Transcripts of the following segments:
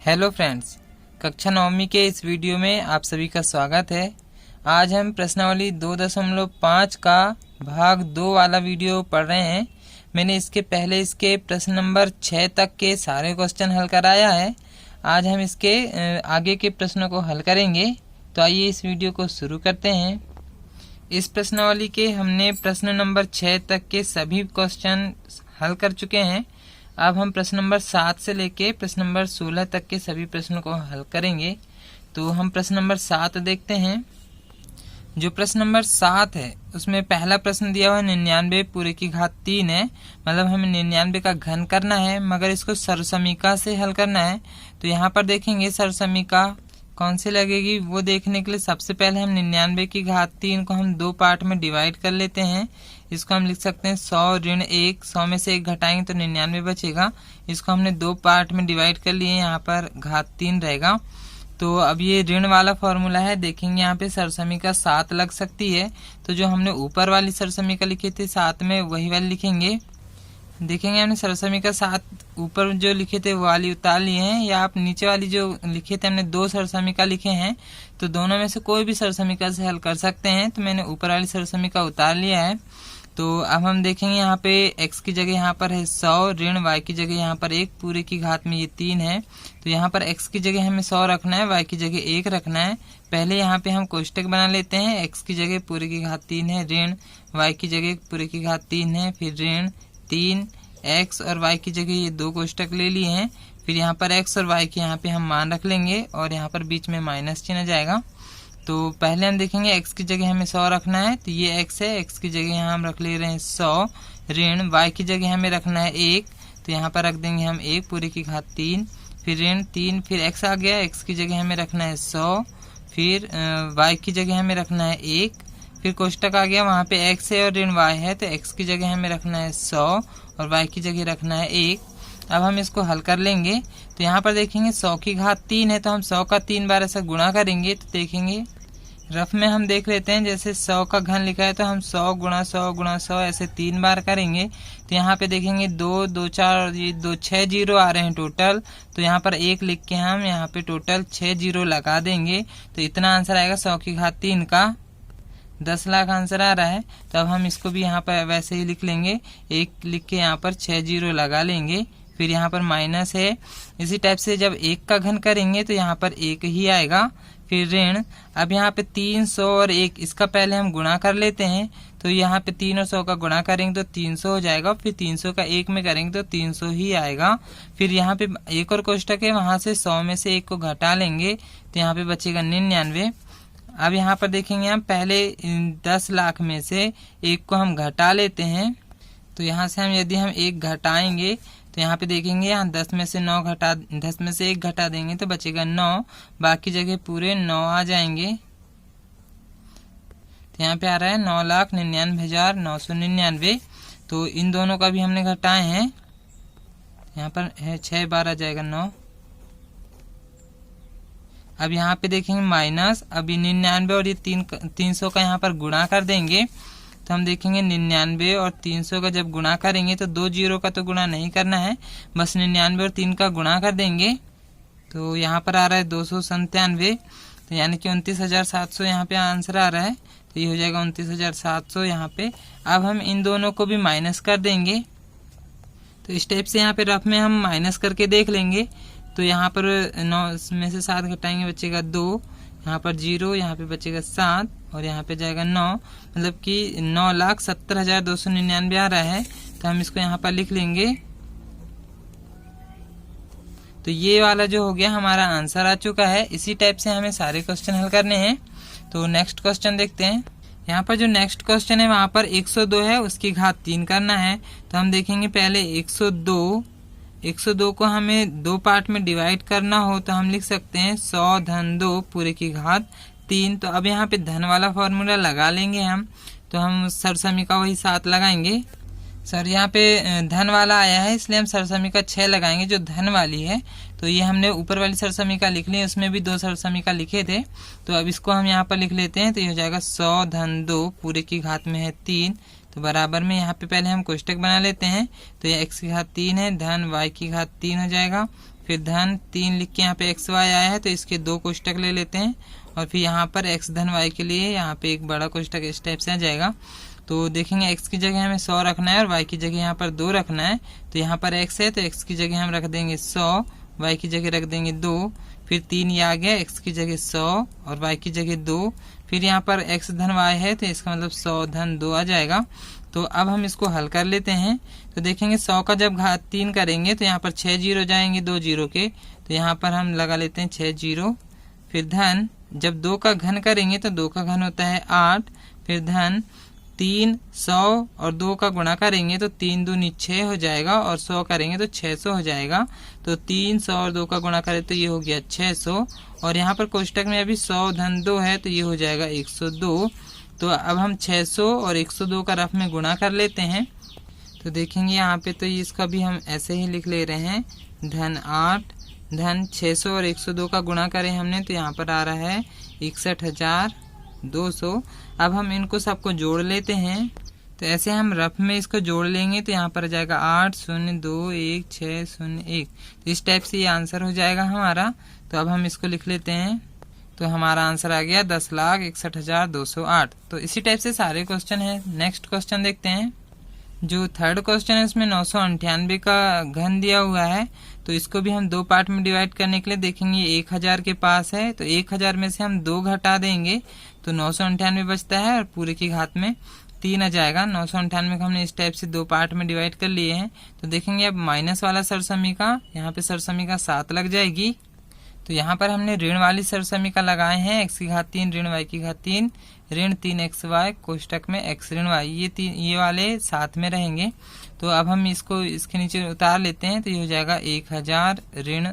Hello friends, कक्षा 9वीं के इस वीडियो में आप सभी का स्वागत है। आज हम प्रश्नावली 2.5 का भाग 2 वाला वीडियो पढ़ रहे हैं। मैंने इसके पहले इसके प्रश्न नंबर 6 तक के सारे क्वेश्चन हल कराया है। आज हम इसके आगे के प्रश्नों को हल करेंगे। तो आइए इस वीडियो को शुरू करते हैं। इस प्रश्नावली के हमने प्रश्न नंबर 6 तक के सभी क्वेश्चन हल कर चुके हैं। अब हम प्रश्न नंबर 7 से लेके प्रश्न नंबर 16 तक के सभी प्रश्नों को हल करेंगे। तो हम प्रश्न नंबर 7 देखते हैं। जो प्रश्न नंबर 7 है उसमें पहला प्रश्न दिया हुआ 99 पूरे की घात 3 है। मतलब हमें 99 का घन करना है, मगर इसको सरसमीका से हल करना है। तो यहाँ पर देखेंगे सरसमीका कौन सी लगेगी वो देखने के लिए सबसे पहले हम 99 की घात 3 को हम 2 पार्ट में डिवाइड कर लेते हैं। इसको हम लिख सकते हैं 100 ऋण 1। 100 में से 1 घटाएंगे तो 99 बचेगा। इसको हमने 2 पार्ट में डिवाइड कर लिए, यहाँ पर घात 3 रहेगा। तो अब ये ऋण वाला फॉर्मूला है। देखेंगे यहाँ पे सरसमीका 7 लग सकती है। तो जो हमने ऊपर वाली सरसमीका लिखी थी 7 में, वही वाली लिखेंगे। देखेंगे हमने सरसमीका 7 ऊपर जो लिखे थे वो वाली उतार लिए हैं, या आप नीचे वाली जो लिखे थे हमने 2 सरसमीका लिखे हैं, तो दोनों में से कोई भी सरसमीका से हल कर सकते हैं। तो मैंने ऊपर वाली सरसमीका उतार लिया है। तो अब हम देखेंगे यहाँ पे x की जगह यहाँ पर है 100 ऋण y की जगह यहाँ पर 1 पूरे की घात में ये 3 है। तो यहाँ पर x की जगह हमें 100 रखना है, y की जगह 1 रखना है। पहले यहाँ पे हम कोष्टक बना लेते हैं। x की जगह पूरे की घात 3 है, ऋण y की जगह पूरे की घात 3 है, फिर ऋण 3 x और y की जगह ये 2 कोष्टक ले लिए हैं। फिर यहाँ पर x और y के यहाँ पे हम मान रख लेंगे और यहाँ पर बीच में माइनस चिन्ह जाएगा। तो पहले हम देखेंगे x की जगह हमें 100 रखना है, तो ये x है। x की जगह यहाँ हम रख ले रहे हैं 100 ऋण y की जगह हमें रखना है 1, तो यहाँ पर रख देंगे हम 1 पूरे की घात 3, फिर ऋण 3, फिर x आ गया। x की जगह हमें रखना है 100, फिर y की जगह हमें रखना है 1, फिर कोष्टक आ गया, वहाँ पे x है और ऋण y है, तो x की जगह हमें रखना है 100 और y की जगह रखना है 1। अब हम इसको हल कर लेंगे। तो यहाँ पर देखेंगे 100 की घात 3 है, तो हम 100 का 3 बार ऐसा गुणा करेंगे। तो देखेंगे रफ में हम देख लेते हैं, जैसे 100 का घन लिखा है तो हम 100 गुणा 100 गुणा 100 ऐसे 3 बार करेंगे। तो यहाँ पे देखेंगे 2 2 4 ये 2 6 जीरो आ रहे हैं टोटल। तो यहाँ पर 1 लिख के हम यहाँ पे टोटल 6 जीरो लगा देंगे। तो इतना आंसर आएगा 100 की घात 3 का 10 लाख आंसर आ रहा है। तो अब हम इसको भी यहाँ पर वैसे ही लिख लेंगे, 1 लिख के यहाँ पर 6 जीरो लगा लेंगे। फिर यहाँ पर माइनस है। इसी टाइप से जब 1 का घन करेंगे तो यहाँ पर 1 ही आएगा। फिर ऋण, अब यहाँ पे 300 और 1 इसका पहले हम गुणा कर लेते हैं। तो यहाँ पे 3 और 100 का गुणा करेंगे तो 300 हो जाएगा। फिर 300 का 1 में करेंगे तो 300 ही आएगा। फिर यहाँ पे एक और कोष्टक है, वहां से 100 में से 1 को घटा लेंगे तो यहाँ पे बचेगा 99। अब यहाँ पर देखेंगे हम पहले 10 लाख में से 1 को हम घटा लेते हैं। तो यहाँ से हम यदि हम 1 घटाएंगे तो यहाँ पे देखेंगे यहाँ 10 में से 1 घटा देंगे तो बचेगा 9, बाकी जगह पूरे 9 आ जाएंगे। तो यहाँ पे आ रहा है 9,99,999। तो इन दोनों का भी हमने घटाए हैं। यहाँ पर है 6 बार आ जाएगा 9। अब यहाँ पे देखेंगे माइनस, अब 99 और ये 300 का यहाँ पर गुणा कर देंगे। तो हम देखेंगे 99 और 300 का जब गुणा करेंगे तो 2 जीरो का तो गुणा नहीं करना है, बस 99 और 3 का गुणा कर देंगे। तो यहाँ पर आ रहा है 297, तो यानी कि 29,700 यहाँ पे आंसर आ रहा है। तो ये हो जाएगा 29,700 यहाँ पे। अब हम इन दोनों को भी माइनस कर देंगे। तो इस टाइप से यहाँ पे रफ में हम माइनस करके देख लेंगे। तो यहाँ पर 9 में से 7 घटाएंगे बचेगा 2, यहाँ पर 0, यहाँ पे बचेगा 7 और यहाँ पे जाएगा 9, मतलब कि 9,70,299 आ रहा है। तो हम इसको यहाँ पर लिख लेंगे। तो ये वाला जो हो गया हमारा आंसर आ चुका है। इसी टाइप से हमें सारे क्वेश्चन हल करने हैं। तो नेक्स्ट क्वेश्चन देखते हैं। यहाँ पर जो नेक्स्ट क्वेश्चन है वहाँ पर 102 है, उसकी घात 3 करना है। तो हम देखेंगे पहले 102 को हमें 2 पार्ट में डिवाइड करना हो तो हम लिख सकते हैं 100 धन 2 पूरे की घात 3। तो अब यहाँ पे धन वाला फॉर्मूला लगा लेंगे हम। तो हम सरसमीका वही 7 लगाएंगे। सर यहाँ पे धन वाला आया है इसलिए हम सरसमीका 6 लगाएंगे जो धन वाली है। तो ये हमने ऊपर वाली सरसमीका लिख ली, उसमें भी 2 सरसमीका लिखे थे। तो अब इसको हम यहाँ पर लिख लेते हैं। तो ये हो जाएगा 100 धन 2 पूरे की घात में है 3। तो बराबर में यहाँ पे पहले हम कोष्टक बना लेते हैं। तो ये x की घात 3 है, धन y की घात 3 हो जाएगा। फिर धन 3 लिख के यहाँ पे एक्स वाई आया है तो इसके 2 कोष्टक ले लेते हैं और फिर यहाँ पर एक्स धन वाई के लिए यहाँ पे एक बड़ा कोष्टक इस टाइप से आ जाएगा। तो देखेंगे एक्स की जगह हमें 100 रखना है और वाई की जगह यहाँ पर 2 रखना है। तो यहाँ पर एक्स है तो एक्स की जगह हम रख देंगे 100, वाई की जगह रख देंगे 2, फिर 3 ये आ गया, एक्स की जगह 100 और वाई की जगह 2, फिर यहाँ पर एक्स धन वाई है तो इसका मतलब 100 धन 2 आ जाएगा। तो अब हम इसको हल कर लेते हैं। तो देखेंगे 100 का जब घात 3 करेंगे तो यहाँ पर 6 जीरो जाएंगे 2 जीरो के, तो यहाँ पर हम लगा लेते हैं 6 जीरो। फिर धन जब 2 का घन करेंगे तो 2 का घन होता है 8, फिर धन 3 100 और 2 का गुणा करेंगे तो 3 दूनी 6 हो जाएगा और 100 करेंगे तो 600 हो जाएगा। तो 300 और 2 का गुणा करें तो ये हो गया 600 और यहाँ पर कोष्टक में अभी 100 धन 2 है तो ये हो जाएगा 102। तो अब हम 600 और 102 का रफ में गुणा कर लेते हैं। तो देखेंगे यहाँ पे तो इसका भी हम ऐसे ही लिख ले रहे हैं, धन 8 धन 600 और 102 का गुणा करें हमने तो यहाँ पर आ रहा है 61,200। अब हम इनको सबको जोड़ लेते हैं। तो ऐसे हम रफ में इसको जोड़ लेंगे तो यहाँ पर आ जाएगा 8,0,2,1,6,0,1। तो इस टाइप से ये आंसर हो जाएगा हमारा। तो अब हम इसको लिख लेते हैं तो हमारा आंसर आ गया 10,61,208। तो इसी टाइप से सारे क्वेश्चन हैं। नेक्स्ट क्वेश्चन देखते हैं। जो थर्ड क्वेश्चन है उसमें 998 का घन दिया हुआ है तो इसको भी हम 2 पार्ट में डिवाइड करने के लिए देखेंगे 1000 के पास है तो 1000 में से हम 2 घटा देंगे तो 998 बचता है और पूरे की घात में 3 आ जाएगा। 998 को हमने इस टाइप से 2 पार्ट में डिवाइड कर लिए हैं। तो देखेंगे अब माइनस वाला सरसमीका, यहाँ पे सरसमीका 7 लग जाएगी। तो यहाँ पर हमने ऋण वाली सरसमीका लगाए हैं, x की घात 3 ऋण y की घात 3 ऋण 3xy कोष्टक में x ऋण y, ये वाले साथ में रहेंगे। तो अब हम इसको इसके नीचे उतार लेते हैं तो ये हो जाएगा 1000 ऋण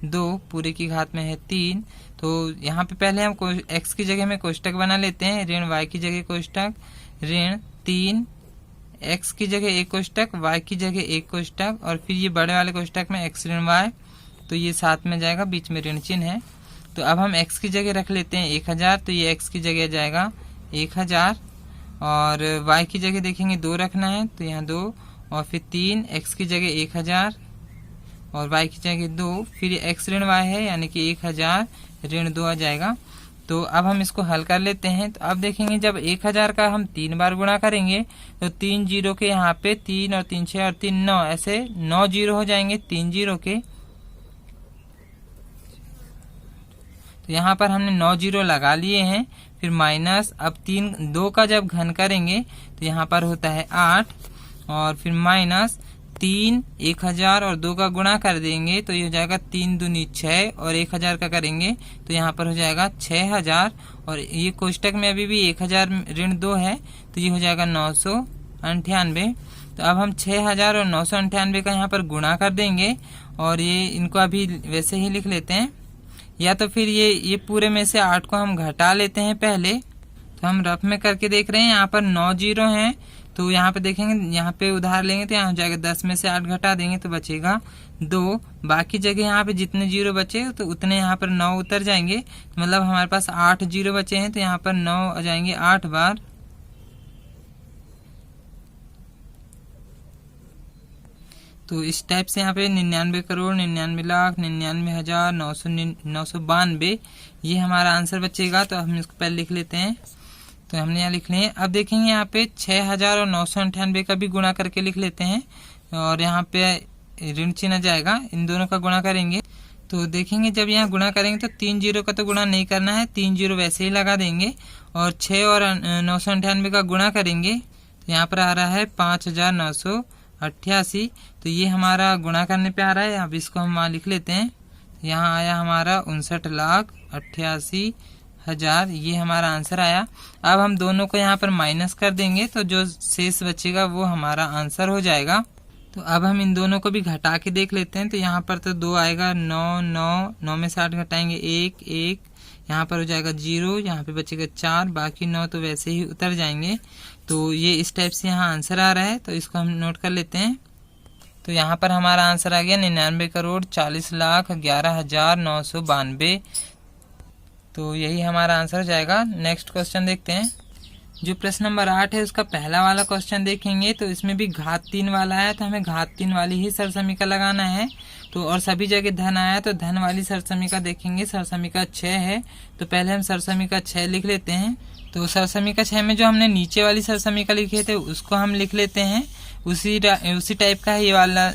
2 पूरे की घात में है 3। तो यहाँ पे पहले हम x की जगह में कोष्टक बना लेते हैं, ऋण y की जगह कोष्टक ऋण 3, x की जगह एक कोष्टक y की जगह एक कोष्टक और फिर ये बड़े वाले कोष्टक में x ऋण y, तो ये साथ में जाएगा, बीच में ऋण चिन्ह है। तो अब हम x की जगह रख लेते हैं 1000 तो ये x की जगह जाएगा 1000 और y की जगह देखेंगे 2 रखना है तो यहाँ 2 और फिर 3, x की जगह 1000 और y की जगह 2, फिर ये x ऋण y है यानी कि 1000 ऋण 2 आ जाएगा। तो अब हम इसको हल कर लेते हैं। तो अब देखेंगे जब 1000 का हम 3 बार गुणा करेंगे तो 3 जीरो के यहाँ पे 3 और 3 6 और 3 9, ऐसे 9 जीरो हो जाएंगे 3 जीरो के। तो यहाँ पर हमने 9 जीरो लगा लिए हैं। फिर माइनस अब 2 का जब घन करेंगे तो यहाँ पर होता है 8 और फिर माइनस 3 1000 और 2 का गुणा कर देंगे तो ये हो जाएगा 3 दूनी 6 और 1000 का करेंगे तो यहाँ पर हो जाएगा 6000 और ये कोष्टक में अभी भी 1000 ऋण 2 है तो ये हो जाएगा 998। तो अब हम 6000 और 998 का यहाँ पर गुणा कर देंगे और ये इनको अभी वैसे ही लिख लेते हैं, या तो फिर ये पूरे में से 8 को हम घटा लेते हैं पहले। तो हम रफ में करके देख रहे हैं, यहाँ पर 9 जीरो हैं तो यहाँ पे देखेंगे, यहाँ पे उधार लेंगे तो यहाँ हो जाएगा 10 में से 8 घटा देंगे तो बचेगा 2। बाकी जगह यहाँ पे जितने जीरो बचे तो उतने यहाँ पर 9 उतर जाएंगे। तो मतलब हमारे पास 8 जीरो बचे हैं तो यहाँ पर 9 आ जाएंगे 8 बार। तो इस टाइप से यहाँ पे 99,99,99,992 ये हमारा आंसर बचेगा। तो हम इसको पहले लिख लेते हैं। तो हमने यहाँ लिख लिए। अब देखेंगे यहाँ पे 6000 और 998 का भी गुणा करके लिख लेते हैं और यहाँ पे ऋण चिन्ह जाएगा, इन दोनों का गुणा करेंगे। तो देखेंगे जब यहाँ गुणा करेंगे तो 3 जीरो का तो गुणा नहीं करना है, 3 जीरो वैसे ही लगा देंगे और 6 और 998 का गुणा करेंगे तो यहाँ पर आ रहा है 5988। तो ये हमारा गुणा करने पे आ रहा है। अब इसको हम वहाँ लिख लेते हैं। यहाँ आया हमारा 59,88,000, ये हमारा आंसर आया। अब हम दोनों को यहाँ पर माइनस कर देंगे तो जो शेष बचेगा वो हमारा आंसर हो जाएगा। तो अब हम इन दोनों को भी घटा के देख लेते हैं। तो यहाँ पर तो 2 आएगा, 9 9 9 में से 8 घटाएंगे 1 1, यहाँ पर हो जाएगा 0, यहाँ पे बचेगा 4, बाकी 9 तो वैसे ही उतर जाएंगे। तो ये इस टाइप से यहाँ आंसर आ रहा है। तो इसको हम नोट कर लेते हैं। तो यहाँ पर हमारा आंसर आ गया 99,40,11,992। तो यही हमारा आंसर हो जाएगा। नेक्स्ट क्वेश्चन देखते हैं। जो प्रश्न नंबर 8 है उसका पहला वाला क्वेश्चन देखेंगे तो इसमें भी घात 3 वाला है, तो हमें घात 3 वाली ही सरसमीका लगाना है। तो और सभी जगह धन आया तो धन वाली सरसमीका देखेंगे। सरसमीका 6 है तो पहले हम सरसमीका 6 लिख लेते हैं। तो सरसमीका 6 में जो हमने नीचे वाली सरसमीका लिखे थे उसको हम लिख लेते हैं। उसी टाइप का है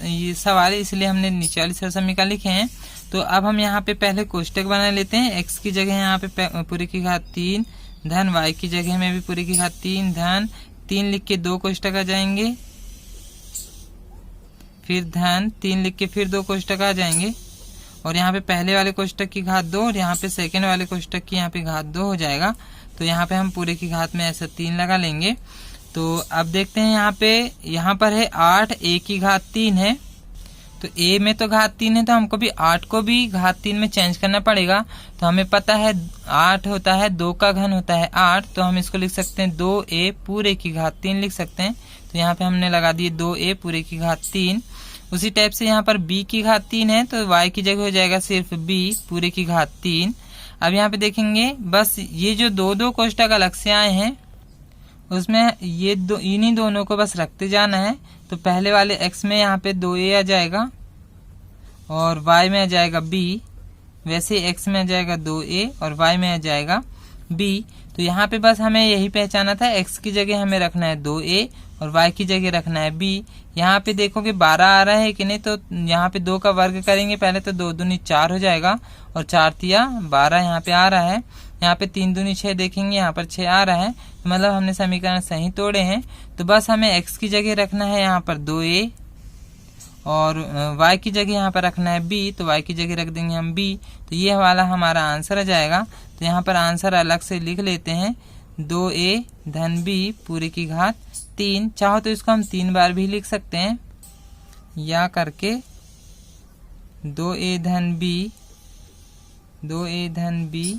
ये सवाल, इसलिए हमने नीचे वाली सरसमीका लिखे हैं। तो अब हम यहाँ पे पहले कोष्टक बना लेते हैं। एक्स की जगह यहाँ पे पूरे की घात 3 धन, वाई की जगह में भी पूरे की घात 3 धन, 3 लिख के 2 कोष्टक आ जाएंगे, फिर धन 3 लिख के फिर 2 कोष्टक आ जाएंगे, और यहाँ पे पहले वाले कोष्टक की घात 2 और यहाँ पे सेकेंड वाले कोष्टक की यहाँ पे घात 2 हो जाएगा। तो यहाँ पे हम पूरे की घात में ऐसा 3 लगा लेंगे। तो अब देखते हैं यहाँ पर है 8, a की घात 3 है, तो a में तो घात 3 है तो हमको भी 8 को भी घात 3 में चेंज करना पड़ेगा। तो हमें पता है 8 होता है 2 का घन होता है 8, तो हम इसको लिख सकते हैं 2a पूरे की घात 3 लिख सकते हैं। तो यहाँ पे हमने लगा दिए 2a पूरे की घात 3। उसी टाइप से यहाँ पर b की घात 3 है तो y की जगह हो जाएगा सिर्फ b पूरे की घात 3। अब यहाँ पे देखेंगे बस ये जो 2 कोष्टक अलग से आए हैं उसमें ये इन्हीं दोनों को बस रखते जाना है। तो पहले वाले x में यहाँ पे 2a आ जाएगा और y में आ जाएगा b, वैसे x में आ जाएगा 2a और y में आ जाएगा b। तो यहाँ पे बस हमें यही पहचाना था, x की जगह हमें रखना है 2a और y की जगह रखना है b। यहाँ पे देखोगे 12 आ रहा है कि नहीं, तो यहाँ पे 2 का वर्ग करेंगे पहले तो 2 दूनी 4 हो जाएगा और 4 तिया 12 यहाँ पे आ रहा है। यहाँ पे 3 दूनी 6 देखेंगे, यहाँ पर 6 आ रहा है, तो मतलब हमने समीकरण सही तोड़े हैं। तो बस हमें x की जगह रखना है यहाँ पर 2a और y की जगह यहाँ पर रखना है b, तो y की जगह रख देंगे हम b। तो ये वाला हमारा आंसर आ जाएगा। तो यहाँ पर आंसर अलग से लिख लेते हैं 2a धन b पूरे की घात 3। चाहो तो इसको हम 3 बार भी लिख सकते हैं, या करके 2a धन b 2a धन b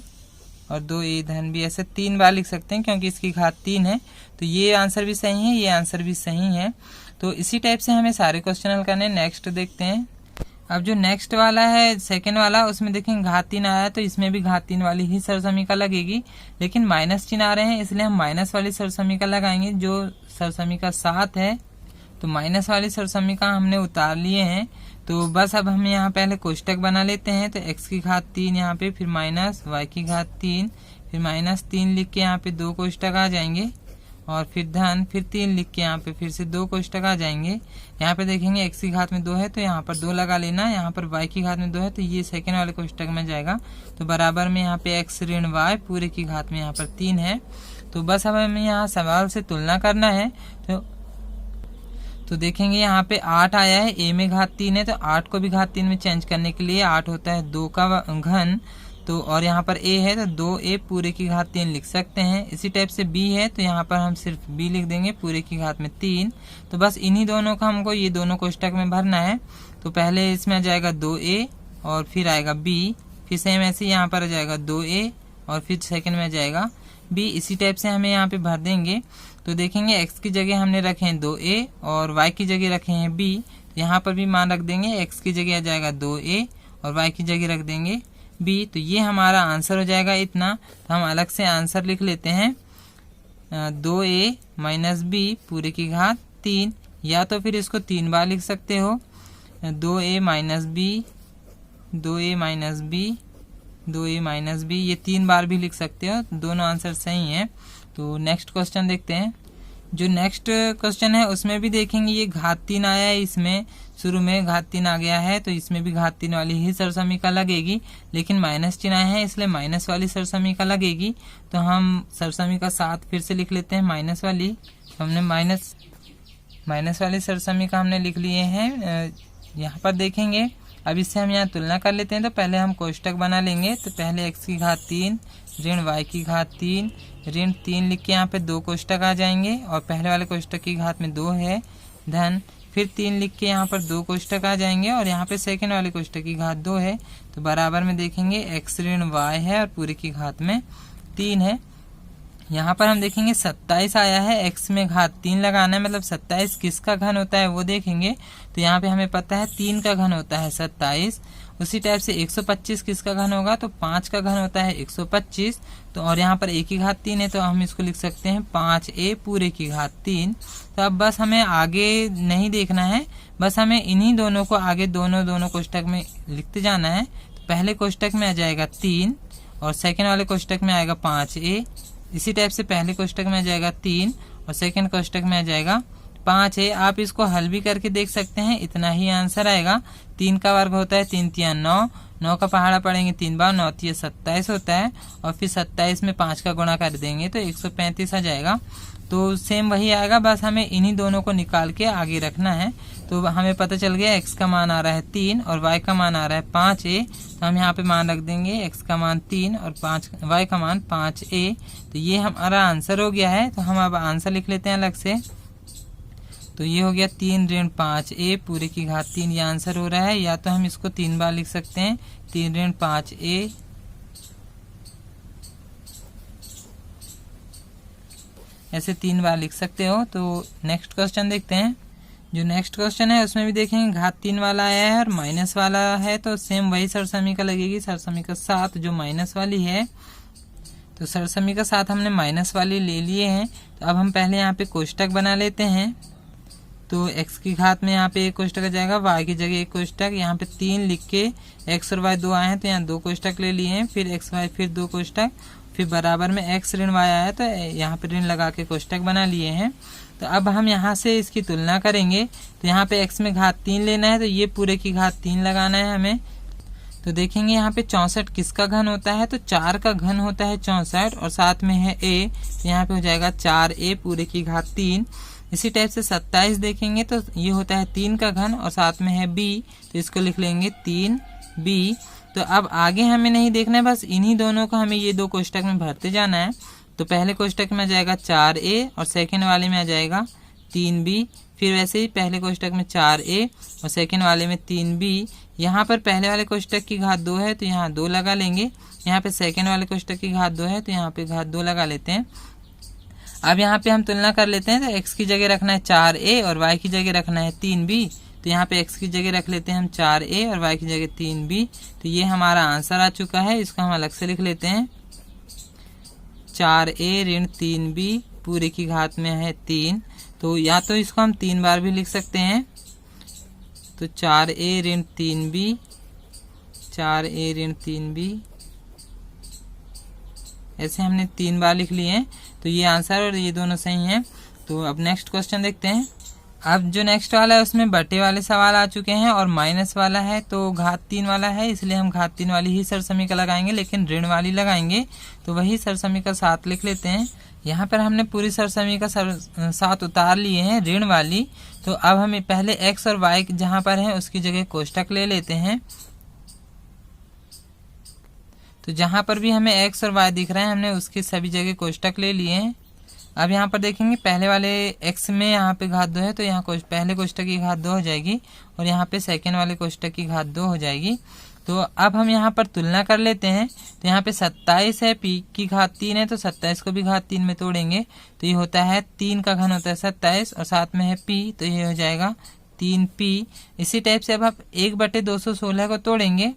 और 2a धन b ऐसे 3 बार लिख सकते हैं क्योंकि इसकी घात 3 है। तो ये आंसर भी सही है, ये आंसर भी सही है। तो इसी टाइप से हमें सारे क्वेश्चन हल करने। नेक्स्ट देखते हैं। अब जो नेक्स्ट वाला है सेकंड वाला, उसमें देखेंगे घात 3 आया तो इसमें भी घात 3 वाली ही सरसमीका लगेगी, लेकिन माइनस चिन्ह आ रहे हैं इसलिए हम माइनस वाली सरसमीका लगाएंगे। जो सरसमीका 7 है तो माइनस वाली सरसमीका हमने उतार लिए हैं। तो बस अब हम यहाँ पहले कोष्टक बना लेते हैं। तो x की घात 3 यहाँ पे, फिर माइनस y की घात 3, फिर माइनस 3 लिख के यहाँ पे 2 कोष्टक आ जाएंगे, और फिर धन फिर 3 लिख के यहाँ पे फिर से 2 कोष्टक आ जाएंगे। यहाँ पे देखेंगे x की घात में 2 है तो यहाँ पर 2 लगा लेना, यहाँ पर y की घात में 2 है तो ये सेकेंड वाले कोष्टक में जाएगा। तो बराबर में यहाँ पे x ऋण y पूरे की घात में यहाँ पर 3 है। तो बस अब हमें यहाँ सवाल से तुलना करना है। तो देखेंगे यहाँ पे 8 आया है, a में घात 3 है तो 8 को भी घात 3 में चेंज करने के लिए 8 होता है 2 का घन, तो और यहाँ पर a है तो 2a पूरे की घात 3 लिख सकते हैं। इसी टाइप से b है तो यहाँ पर हम सिर्फ b लिख देंगे पूरे की घात में 3। तो बस इन्हीं दोनों का हमको ये दोनों कोष्टक में भरना है। तो पहले इसमें आ जाएगा 2a और फिर आएगा b, फिर सेम ऐसे यहाँ पर आ जाएगा 2a और फिर सेकेंड में आ जाएगा b। इसी टाइप से हमें यहाँ पे भर देंगे। तो देखेंगे x की जगह हमने रखे हैं 2a और y की जगह रखे हैं b, यहाँ पर भी मान रख देंगे। x की जगह आ जाएगा 2a और y की जगह रख देंगे b। तो ये हमारा आंसर हो जाएगा इतना। तो हम अलग से आंसर लिख लेते हैं 2a माइनस b पूरे की घात 3, या तो फिर इसको 3 बार लिख सकते हो 2a minus b 2a minus b 2a minus b, ये 3 बार भी लिख सकते हो। दोनों आंसर सही हैं। तो नेक्स्ट क्वेश्चन देखते हैं। जो नेक्स्ट क्वेश्चन है उसमें भी देखेंगे ये घात 3 आया है, इसमें शुरू में घात 3 आ गया है तो इसमें भी घात 3 वाली ही सरसमीका लगेगी, लेकिन माइनस चिन्ह आया है इसलिए माइनस वाली सरसमीका लगेगी। तो हम सरसमीका 7 फिर से लिख लेते हैं माइनस वाली। तो हमने माइनस वाली सरसमीका हमने लिख लिए हैं। यहाँ पर देखेंगे अब इससे हम यहाँ तुलना कर लेते हैं। तो पहले हम कोष्टक बना लेंगे। तो पहले x की घात 3 ऋण y की घात 3 ऋण 3 लिख के यहाँ पे 2 कोष्टक आ जाएंगे, और पहले वाले कोष्टक की घात में 2 है धन, फिर 3 लिख के यहाँ पर 2 कोष्टक आ जाएंगे, और यहाँ पे सेकेंड वाले कोष्टक की घात 2 है। तो बराबर में देखेंगे x ऋण y है और पूरे की घात में 3 है। यहाँ पर हम देखेंगे 27 आया है, x में घात 3 लगाना है, मतलब 27 किसका घन होता है वो देखेंगे। तो यहाँ पे हमें पता है 3 का घन होता है 27। उसी टाइप से 125 किसका घन होगा, तो 5 का घन होता है 125। तो और यहाँ पर a की घात 3 है तो हम इसको लिख सकते हैं 5a पूरे की घात 3। तो अब बस हमें आगे नहीं देखना है, बस हमें इन्हीं दोनों को आगे दोनों कोष्टक में लिखते जाना है। तो पहले कोष्टक में आ जाएगा 3 और सेकेंड वाले कोष्टक में आएगा 5a। इसी टाइप से पहले कोष्टक में आ जाएगा 3 और सेकेंड कोष्टक में आ जाएगा 5a। आप इसको हल भी करके देख सकते हैं, इतना ही आंसर आएगा। 3 का वर्ग होता है 3 तिया 9, 9 का पहाड़ा पड़ेंगे 3 बार, 9 तिया 27 होता है और फिर 27 में 5 का गुणा कर देंगे तो 135 आ जाएगा। तो सेम वही आएगा, बस हमें इन्हीं दोनों को निकाल के आगे रखना है। तो हमें पता चल गया x का मान आ रहा है 3 और y का मान आ रहा है 5a। तो हम यहाँ पे मान रख देंगे x का मान 3 और y का मान 5a। तो ये हमारा आंसर हो गया है। तो हम अब आंसर लिख लेते हैं अलग से। तो ये हो गया 3 ऋण 5a पूरे की घात 3, ये आंसर हो रहा है। या तो हम इसको 3 बार लिख सकते हैं, 3 ऋण 5a ऐसे 3 बार लिख सकते हो। तो नेक्स्ट क्वेश्चन देखते हैं। जो नेक्स्ट क्वेश्चन है उसमें भी देखेंगे घात 3 वाला आया है और माइनस वाला है, तो सेम वही सरसमीका लगेगी, सरसमीका 7 जो माइनस वाली है। तो सरसमीका 7 हमने माइनस वाली ले लिए हैं। तो अब हम पहले यहाँ पे कोष्टक बना लेते हैं। तो x की घात में यहाँ पे एक कोष्टक आ जाएगा, y की जगह एक कोष्टक, यहाँ पे 3 लिख के x और y 2 आए हैं तो यहाँ 2 कोष्टक ले लिए हैं, फिर x y फिर 2 कोष्टक, फिर बराबर में x ऋण y आया है तो यहाँ पे ऋण लगा के कोष्टक बना लिए हैं। तो अब हम यहाँ से इसकी तुलना करेंगे। तो यहाँ पे x में घात 3 लेना है तो ये पूरे की घात 3 लगाना है हमें। तो देखेंगे यहाँ पे 64 किसका घन होता है, तो 4 का घन होता है 64 और साथ में है a, तो यहाँ पे हो जाएगा 4a पूरे की घात 3। इसी टाइप से 27 देखेंगे तो ये होता है 3 का घन और साथ में है b, तो इसको लिख लेंगे 3b। तो अब आगे हमें नहीं देखना है, बस इन्हीं दोनों को हमें ये 2 कोष्टक में भरते जाना है। तो पहले कोष्टक में आ जाएगा 4a और सेकेंड वाले में आ जाएगा 3b, फिर वैसे ही पहले कोष्टक में 4a और सेकेंड वाले में 3b। यहाँ पर पहले वाले कोष्टक की घात 2 है तो यहाँ 2 लगा लेंगे, यहाँ पे सेकेंड वाले कोष्टक की घात 2 है तो यहाँ पे घात 2 लगा लेते हैं। अब यहाँ पे हम तुलना कर लेते हैं। तो x की जगह रखना है 4a और y की जगह रखना है 3b। तो यहाँ पे x की जगह रख लेते हैं हम 4a और y की जगह 3b। तो ये हमारा आंसर आ चुका है, इसको हम अलग से लिख लेते हैं। 4a ऋण 3b पूरे की घात में है 3। तो या तो इसको हम 3 बार भी लिख सकते हैं। तो 4a ऋण 3b, 4a ऋण 3b ऐसे हमने 3 बार लिख लिए हैं। तो ये आंसर और ये दोनों सही हैं। तो अब नेक्स्ट क्वेश्चन देखते हैं। अब जो नेक्स्ट वाला है उसमें बटे वाले सवाल आ चुके हैं और माइनस वाला है, तो घात 3 वाला है इसलिए हम घात 3 वाली ही सरसमीका लगाएंगे, लेकिन ऋण वाली लगाएंगे। तो वही सरसमीका 7 लिख लेते हैं। यहाँ पर हमने पूरी सरसमीका 7 उतार लिए हैं ऋण वाली। तो अब हमें पहले x और y जहाँ पर है उसकी जगह कोष्टक ले लेते हैं। तो जहां पर भी हमें x और y दिख रहे हैं हमने उसके सभी जगह कोष्टक ले लिए हैं। अब यहाँ पर देखेंगे पहले वाले x में यहाँ पे घात 2 है तो यहाँ पहले कोष्टक की घात 2 हो जाएगी और यहाँ पे सेकेंड वाले कोष्टक की घात 2 हो जाएगी। तो अब हम यहाँ पर तुलना कर लेते हैं। तो यहाँ पे 27 है, p की घात 3 है तो 27 को भी घात 3 में तोड़ेंगे तो ये होता है 3 का घन होता है 27 और साथ में है p, तो ये हो जाएगा 3p। इसी टाइप से अब आप 1/216 को तोड़ेंगे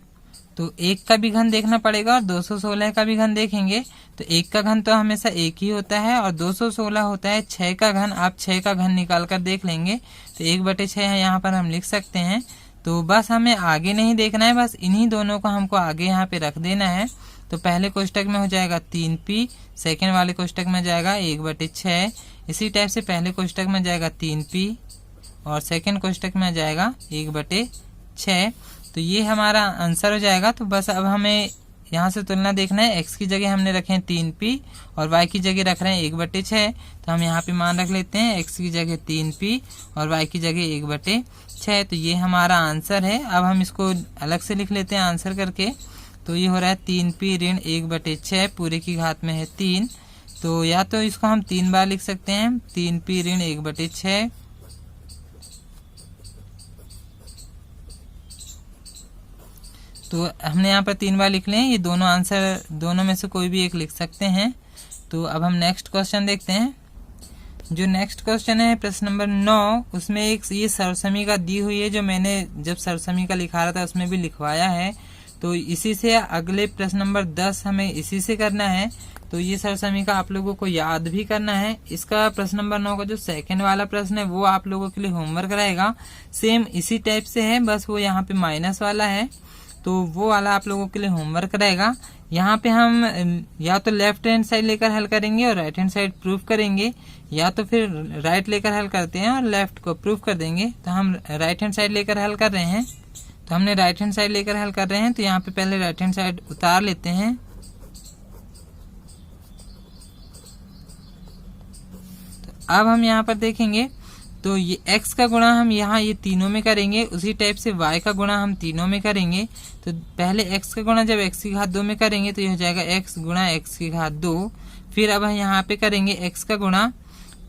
तो 1 का भी घन देखना पड़ेगा और 216 का भी घन देखेंगे। तो 1 का घन तो हमेशा 1 ही होता है और 216 होता है 6 का घन। आप 6 का घन निकाल कर देख लेंगे तो 1/6 है यहाँ पर हम लिख सकते हैं। तो बस हमें आगे नहीं देखना है, बस इन्हीं दोनों को हमको आगे यहाँ पे रख देना है। तो पहले कोष्टक में हो जाएगा 3p, सेकेंड वाले कोष्टक में जाएगा 1/6। इसी टाइप से पहले कोष्टक में जाएगा 3p और सेकेंड कोष्टक में जाएगा 1/6। तो ये हमारा आंसर हो जाएगा। तो बस अब हमें यहाँ से तुलना देखना है। x की जगह हमने रखे हैं 3p और y की जगह रख रहे हैं 1/6। तो हम यहाँ पे मान रख लेते हैं x की जगह 3p और y की जगह 1/6। तो ये हमारा आंसर है। अब हम इसको अलग से लिख लेते हैं आंसर करके। तो ये हो रहा है 3p ऋण 1/6 पूरे की घात में है 3। तो या तो इसको हम 3 बार लिख सकते हैं, 3p ऋण 1/6। तो हमने यहाँ पर 3 बार लिख लिए हैं। ये दोनों आंसर दोनों में से कोई भी एक लिख सकते हैं। तो अब हम नेक्स्ट क्वेश्चन देखते हैं। जो नेक्स्ट क्वेश्चन है प्रश्न नंबर 9, उसमें एक ये सरसमीका दी हुई है, जो मैंने जब सरसमीका लिखा रहा था उसमें भी लिखवाया है। तो इसी से अगले प्रश्न नंबर 10 हमें इसी से करना है। तो ये सरसमीका आप लोगों को याद भी करना है। इसका प्रश्न नंबर 9 का जो सेकंड वाला प्रश्न है वो आप लोगों के लिए होमवर्क रहेगा। सेम इसी टाइप से है, बस वो यहाँ पे माइनस वाला है, तो वो वाला आप लोगों के लिए होमवर्क रहेगा। यहाँ पे हम या तो लेफ्ट हैंड साइड लेकर हल करेंगे और राइट हैंड साइड प्रूफ करेंगे, या तो फिर राइट लेकर हल करते हैं और लेफ्ट को प्रूफ कर देंगे। तो हम राइट हैंड साइड लेकर हल कर रहे हैं, तो हमने राइट हैंड साइड लेकर हल कर रहे हैं। तो यहाँ पे पहले राइट हैंड साइड उतार लेते हैं। तो अब हम यहाँ पर देखेंगे, तो ये x का गुणा हम यहाँ ये तीनों में करेंगे, उसी टाइप से y का गुणा हम तीनों में करेंगे। तो पहले x का गुणा जब x की घात 2 में करेंगे तो ये हो जाएगा x गुणा x की घात 2। फिर अब हम यहाँ पे करेंगे x का गुणा,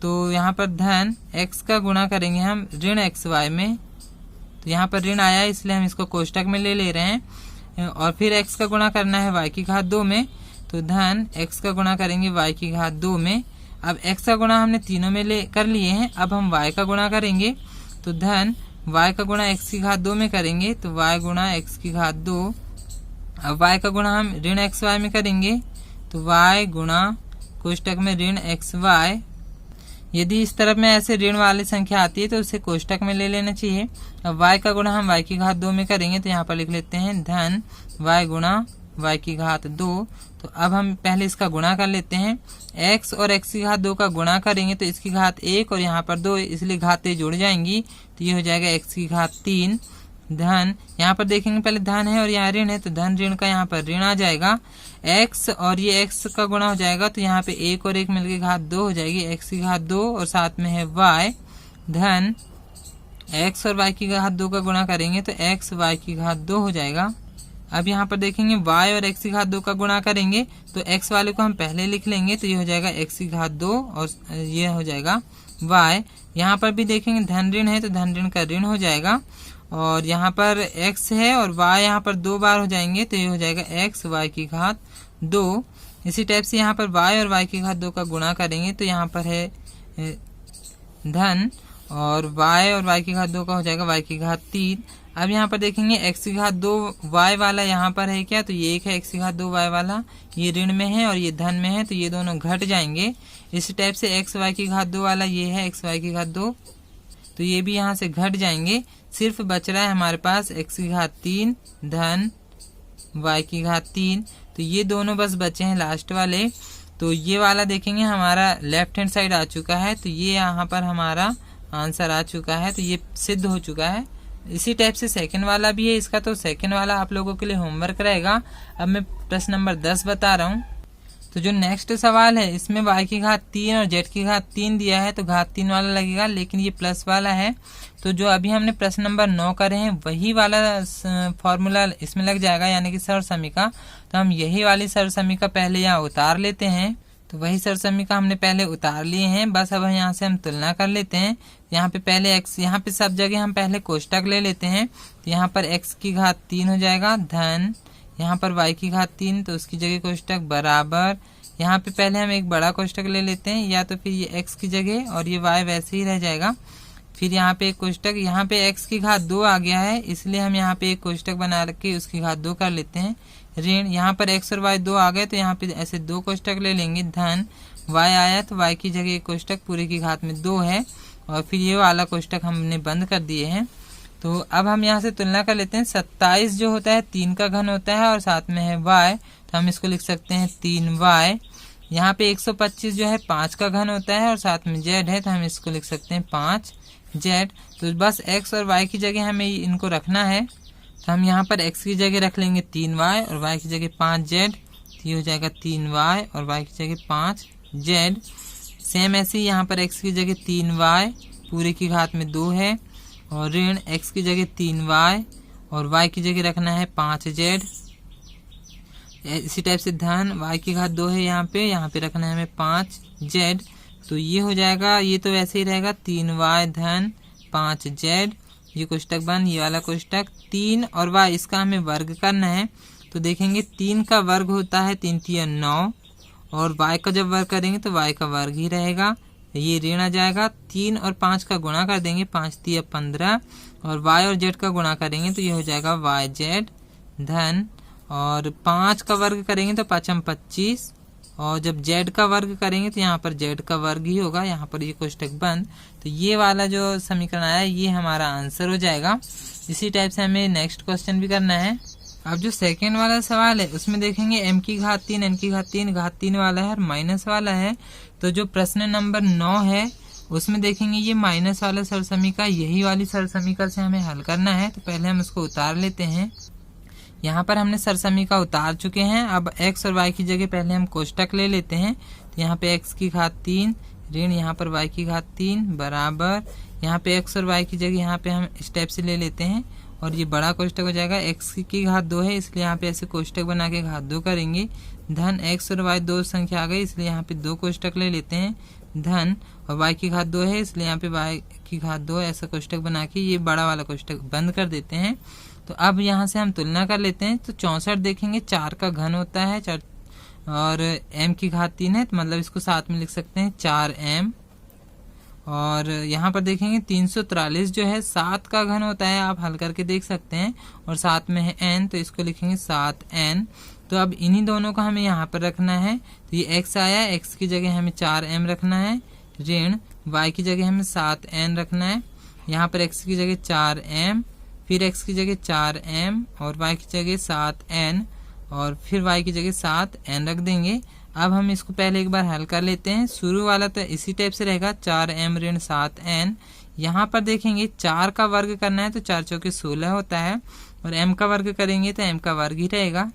तो यहाँ पर धन x का गुणा करेंगे हम ऋण xy में। तो यहाँ पर ऋण आया इसलिए हम इसको कोष्टक में ले रहे हैं। और फिर x का गुणा करना है y की घात 2 में, तो धन x का गुणा करेंगे y की घात 2 में। अब x का गुणा हमने तीनों में कर लिए हैं, अब हम y का गुणा करेंगे। तो धन y का गुणा x की घात 2 में करेंगे, तो y गुणा x की घात 2। अब y का गुणा हम ऋण xy में करेंगे, तो y गुणा कोष्टक में ऋण xy। यदि इस तरफ में ऐसे ऋण वाली संख्या आती है तो उसे कोष्टक में ले लेना चाहिए। अब y का गुणा हम y की घात 2 में करेंगे, तो यहाँ पर लिख लेते हैं धन y गुणा y की घात 2। तो अब हम पहले इसका गुणा कर लेते हैं। x और x की घात 2 का गुणा करेंगे तो इसकी घात 1 और यहाँ पर 2, इसलिए घातें जुड़ जाएंगी, तो ये हो जाएगा x की घात 3। धन यहाँ पर देखेंगे पहले धन है और यहाँ ऋण है, तो धन ऋण का यहाँ पर ऋण आ जाएगा। x और ये x का गुणा हो जाएगा, तो यहाँ पे 1 और 1 मिलकर घात 2 हो जाएगी, x की घात 2 और साथ में है y। धन x और y की घात 2 का गुणा करेंगे तो x y की घात 2 हो जाएगा। अब यहाँ पर देखेंगे y और x की घात 2 का गुणा करेंगे तो x वाले को हम पहले लिख लेंगे, तो ये हो जाएगा x की घात 2 और ये हो जाएगा y। यहाँ पर भी देखेंगे धन ऋण है तो धन ऋण का ऋण हो जाएगा, और यहाँ पर x है और y यहाँ पर 2 बार हो जाएंगे, तो ये हो जाएगा x y की घात 2। इसी टाइप से यहाँ पर y और y की घात 2 का गुणा करेंगे तो यहाँ पर है धन, और y और y की घात 2 का हो जाएगा y की घात 3। अब यहाँ पर देखेंगे x की घात 2 y वाला यहाँ पर है क्या, तो ये एक है x की घात 2 y वाला, ये ऋण में है और ये धन में है, तो ये दोनों घट जाएंगे। इसी टाइप से x y की घात 2 वाला ये है x y की घात 2, तो ये भी यहाँ से घट जाएंगे। सिर्फ बच रहा है हमारे पास x की घात 3 धन y की घात 3, तो ये दोनों बस बचे हैं लास्ट वाले। तो ये वाला देखेंगे हमारा लेफ्ट हैंड साइड आ चुका है, तो ये यहाँ पर हमारा आंसर आ चुका है, तो ये सिद्ध हो चुका है। इसी टाइप से सेकंड वाला भी है इसका, तो सेकंड वाला आप लोगों के लिए होमवर्क रहेगा। अब मैं प्रश्न नंबर 10 बता रहा हूँ। तो जो नेक्स्ट सवाल है इसमें y की घात 3 और z की घात 3 दिया है, तो घात 3 वाला लगेगा, लेकिन ये प्लस वाला है। तो जो अभी हमने प्रश्न नंबर 9 करे हैं वही वाला फॉर्मूला इसमें लग जाएगा, यानी कि सरसमीका। तो हम यही वाली सरसमीका पहले यहाँ उतार लेते हैं। तो वही सरसमीका हमने पहले उतार लिए हैं, बस अब यहाँ से हम तुलना कर लेते हैं। यहाँ पे पहले x, यहाँ पे सब जगह हम पहले कोष्टक ले लेते हैं। तो यहाँ पर x की घात 3 हो जाएगा धन, यहाँ पर y की घात 3, तो उसकी जगह कोष्टक बराबर। यहाँ पे पहले हम एक बड़ा कोष्टक ले लेते हैं, या तो फिर ये x की जगह और ये y वैसे ही रह जाएगा। फिर यहाँ पे एक कोष्टक, यहाँ पे x की घात 2 आ गया है, इसलिए हम यहाँ पे एक कोष्टक बना के उसकी घात 2 कर लेते हैं ऋण। यहाँ पर x और y 2 आ गए, तो यहाँ पे ऐसे 2 कोष्टक ले लेंगे धन। y आया तो y की जगह एक कोष्टक पूरे की घात में 2 है, और फिर ये वाला कोष्टक हमने बंद कर दिए हैं। तो अब हम यहाँ से तुलना कर लेते हैं। 27 जो होता है 3 का घन होता है और साथ में है y, तो हम इसको लिख सकते हैं 3y। यहाँ पे 125 जो है 5 का घन होता है और साथ में z है, तो हम इसको लिख सकते हैं 5z। तो बस x और y की जगह हमें इनको रखना है, तो हम यहाँ पर x की जगह रख लेंगे 3y और y की जगह 5z, तो ये हो जाएगा 3y और y की जगह 5z। सेम ऐसे ही यहाँ पर x की जगह 3y पूरे की घात में 2 है, और ऋण x की जगह 3y और y की जगह रखना है 5z। इसी टाइप से धन y की घात 2 है, यहाँ पे रखना है हमें 5z। तो ये हो जाएगा, ये तो वैसे ही रहेगा 3y धन 5z, ये कोष्टक बंद, ये वाला कोष्टक 3 और y, इसका हमें वर्ग करना है। तो देखेंगे 3 का वर्ग होता है 3 3 9, और y का जब वर्ग करेंगे तो y का वर्ग ही रहेगा, तो ये ऋण आ जाएगा। 3 और 5 का गुणा कर देंगे, 5 3 15, और y और z का गुणा करेंगे तो ये हो जाएगा yz धन, और 5 का वर्ग करेंगे तो 5 25, और जब z का वर्ग करेंगे तो यहाँ पर z का वर्ग ही होगा, यहाँ पर ये कोष्टक बंद। तो ये वाला जो समीकरण आया ये हमारा आंसर हो जाएगा। इसी टाइप से हमें नेक्स्ट क्वेश्चन भी करना है। अब जो सेकेंड वाला सवाल है उसमें देखेंगे m की घात 3 n की घात 3 वाला है और माइनस वाला है। तो जो प्रश्न नंबर 9 है उसमें देखेंगे ये माइनस वाला सरसमीका, यही वाली सरसमीका से हमें हल करना है। तो पहले हम इसको उतार लेते हैं। यहाँ पर हमने सरसमीका उतार चुके हैं। अब x और y की जगह पहले हम कोष्टक ले लेते हैं। तो यहाँ पे x की घात 3 ऋण यहाँ पर y की घात 3 बराबर, यहाँ पे x और y की जगह यहाँ पे हम स्टेप से ले लेते हैं और ये बड़ा कोष्टक हो जाएगा। x की घात 2 है इसलिए यहाँ पे ऐसे कोष्टक बना के घात 2 करेंगे, धन x और y दो संख्या आ गई इसलिए यहाँ पे 2 कोष्टक ले लेते हैं, धन, और y की घात 2 है इसलिए यहाँ पे y की घात 2 ऐसा कोष्टक बना के ये बड़ा वाला कोष्टक बंद कर देते हैं। तो अब यहाँ से हम तुलना कर लेते हैं। तो 64 देखेंगे 4 का घन होता है, और m की घात 3 है तो मतलब इसको साथ में लिख सकते हैं 4m। और यहाँ पर देखेंगे 343 जो है 7 का घन होता है, आप हल करके देख सकते हैं, और साथ में है n तो इसको लिखेंगे 7n। तो अब इन्हीं दोनों को हमें यहाँ पर रखना है। तो ये x आया, x की जगह हमें 4m रखना है, ऋण y की जगह हमें 7n रखना है, यहाँ पर x की जगह 4m, फिर x की जगह 4m और y की जगह 7n, और फिर y की जगह 7n रख देंगे। अब हम इसको पहले एक बार हल कर लेते हैं। शुरू वाला तो इसी टाइप से रहेगा 4m ऋण 7n। यहाँ पर देखेंगे 4 का वर्ग करना है तो 4 चौके 16 होता है, और m का वर्ग करेंगे तो m का वर्ग ही रहेगा।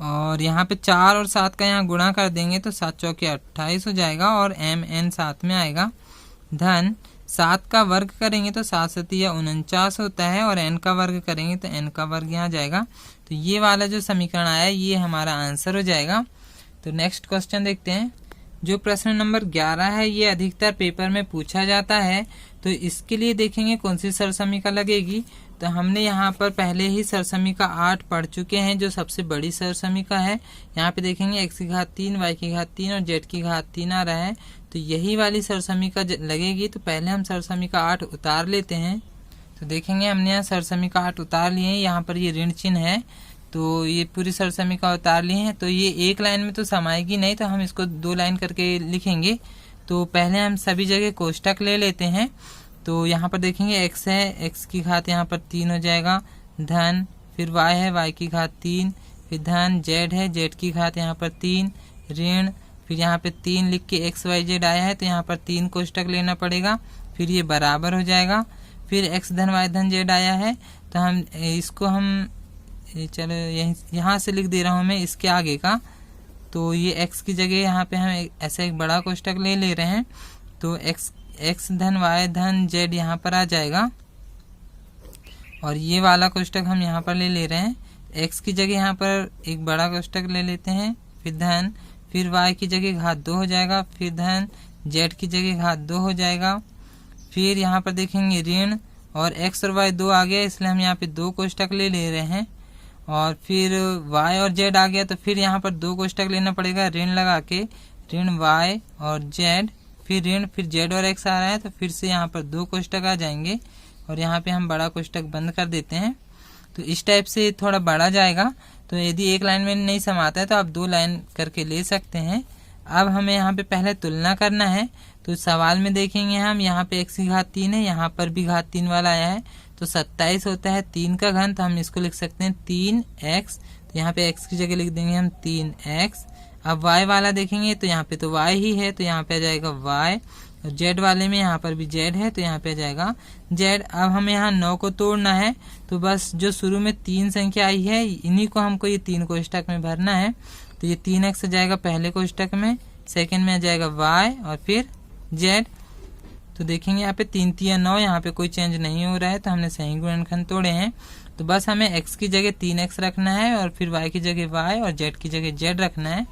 और यहाँ पे 4 और 7 का यहाँ गुणा कर देंगे तो 7 चौके 28 हो जाएगा, और mn साथ में आएगा, धन 7 का वर्ग करेंगे तो 7 सतिया 49 होता है, और n का वर्ग करेंगे तो n का वर्ग यहाँ जाएगा। तो ये वाला जो समीकरण आया ये हमारा आंसर हो जाएगा। तो नेक्स्ट क्वेश्चन देखते हैं। जो प्रश्न नंबर 11 है ये अधिकतर पेपर में पूछा जाता है। तो इसके लिए देखेंगे कौन सी सरसमीका लगेगी। तो हमने यहाँ पर पहले ही सरसमीका 8 पढ़ चुके हैं जो सबसे बड़ी सरसमीका है। यहाँ पे देखेंगे x की घात 3 y की घात 3 और z की घात 3 आ रहा है, तो यही वाली सरसमीका लगेगी। तो पहले हम सरसमीका 8 उतार लेते हैं। तो देखेंगे हमने यहाँ सरसमीका 8 उतार लिए हैं, यहाँ पर ये ऋण चिन्ह है तो ये पूरी सरसमीका उतार लिए हैं। तो ये एक लाइन में तो समाएगी नहीं, तो हम इसको 2 लाइन करके लिखेंगे। तो पहले हम सभी जगह कोष्टक ले लेते हैं। तो यहाँ पर देखेंगे x है, x की घात यहाँ पर 3 हो जाएगा, धन, फिर y है, y की घात 3, फिर धन, z है, z की घात यहाँ पर 3, ऋण, फिर यहाँ पे 3 लिख के x y z आया है तो यहाँ पर 3 कोष्टक लेना पड़ेगा, फिर ये बराबर हो जाएगा। फिर x धन y धन z आया है तो हम इसको हम चलो यहाँ से लिख दे रहा हूँ मैं इसके आगे का। तो ये x की जगह यहाँ पे हम ऐसा एक बड़ा कोष्टक ले रहे हैं। तो x धन y धन z यहाँ पर आ जाएगा, और ये वाला कोष्टक हम यहाँ पर ले रहे हैं। x की जगह यहाँ पर एक बड़ा कोष्टक ले लेते हैं, फिर धन, फिर y की जगह घात 2 हो जाएगा, फिर धन, z की जगह घात 2 हो जाएगा। फिर यहाँ पर देखेंगे ऋण, और x और y 2 आ गया इसलिए हम यहाँ पे 2 कोष्टक ले रहे हैं। और फिर y और z आ गया तो फिर यहाँ पर 2 कोष्टक लेना पड़ेगा, ऋण लगा के, ऋण y और z, फिर ऋण, फिर z और x आ रहा है तो फिर से यहाँ पर 2 कोष्टक आ जाएंगे, और यहाँ पे हम बड़ा कोष्टक बंद कर देते हैं। तो इस टाइप से थोड़ा बड़ा जाएगा। तो यदि एक लाइन में नहीं समाता है तो आप 2 लाइन करके ले सकते हैं। अब हमें यहाँ पे पहले तुलना करना है। तो सवाल में देखेंगे हम यहाँ पे x की घात 3 है, यहाँ पर भी घात 3 वाला आया है तो 27 होता है 3 का घन, तो हम इसको लिख सकते हैं 3x। तो यहाँ पे x की जगह लिख देंगे हम 3x। अब y वाला देखेंगे तो यहाँ पे तो y ही है तो यहाँ पे आ जाएगा y, और z वाले में यहाँ पर भी z है तो यहाँ पे आ जाएगा z। अब हमें यहाँ 9 को तोड़ना है तो बस जो शुरू में 3 संख्या आई है इन्हीं को हमको ये 3 कोष्टक में भरना है। तो ये 3x आ जाएगा पहले कोष्टक में, सेकंड में आ जाएगा y और फिर z। तो देखेंगे यहाँ पे 3 3 9, यहाँ पे कोई चेंज नहीं हो रहा है तो हमने सही गुणनखंड तोड़े हैं। तो बस हमें x की जगह 3x रखना है और फिर y की जगह y और z की जगह z रखना है।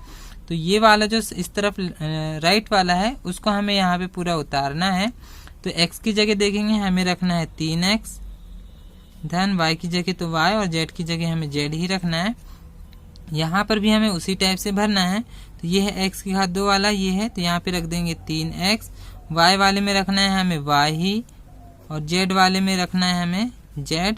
तो ये वाला जो इस तरफ राइट वाला है उसको हमें यहाँ पे पूरा उतारना है। तो x की जगह देखेंगे हमें रखना है 3x, धन y की जगह तो y और z की जगह हमें z ही रखना है। यहाँ पर भी हमें उसी टाइप से भरना है। तो ये है x की घात 2 वाला, ये है तो यहाँ पे रख देंगे 3x, y वाले में रखना है हमें y ही और z वाले में रखना है हमें z।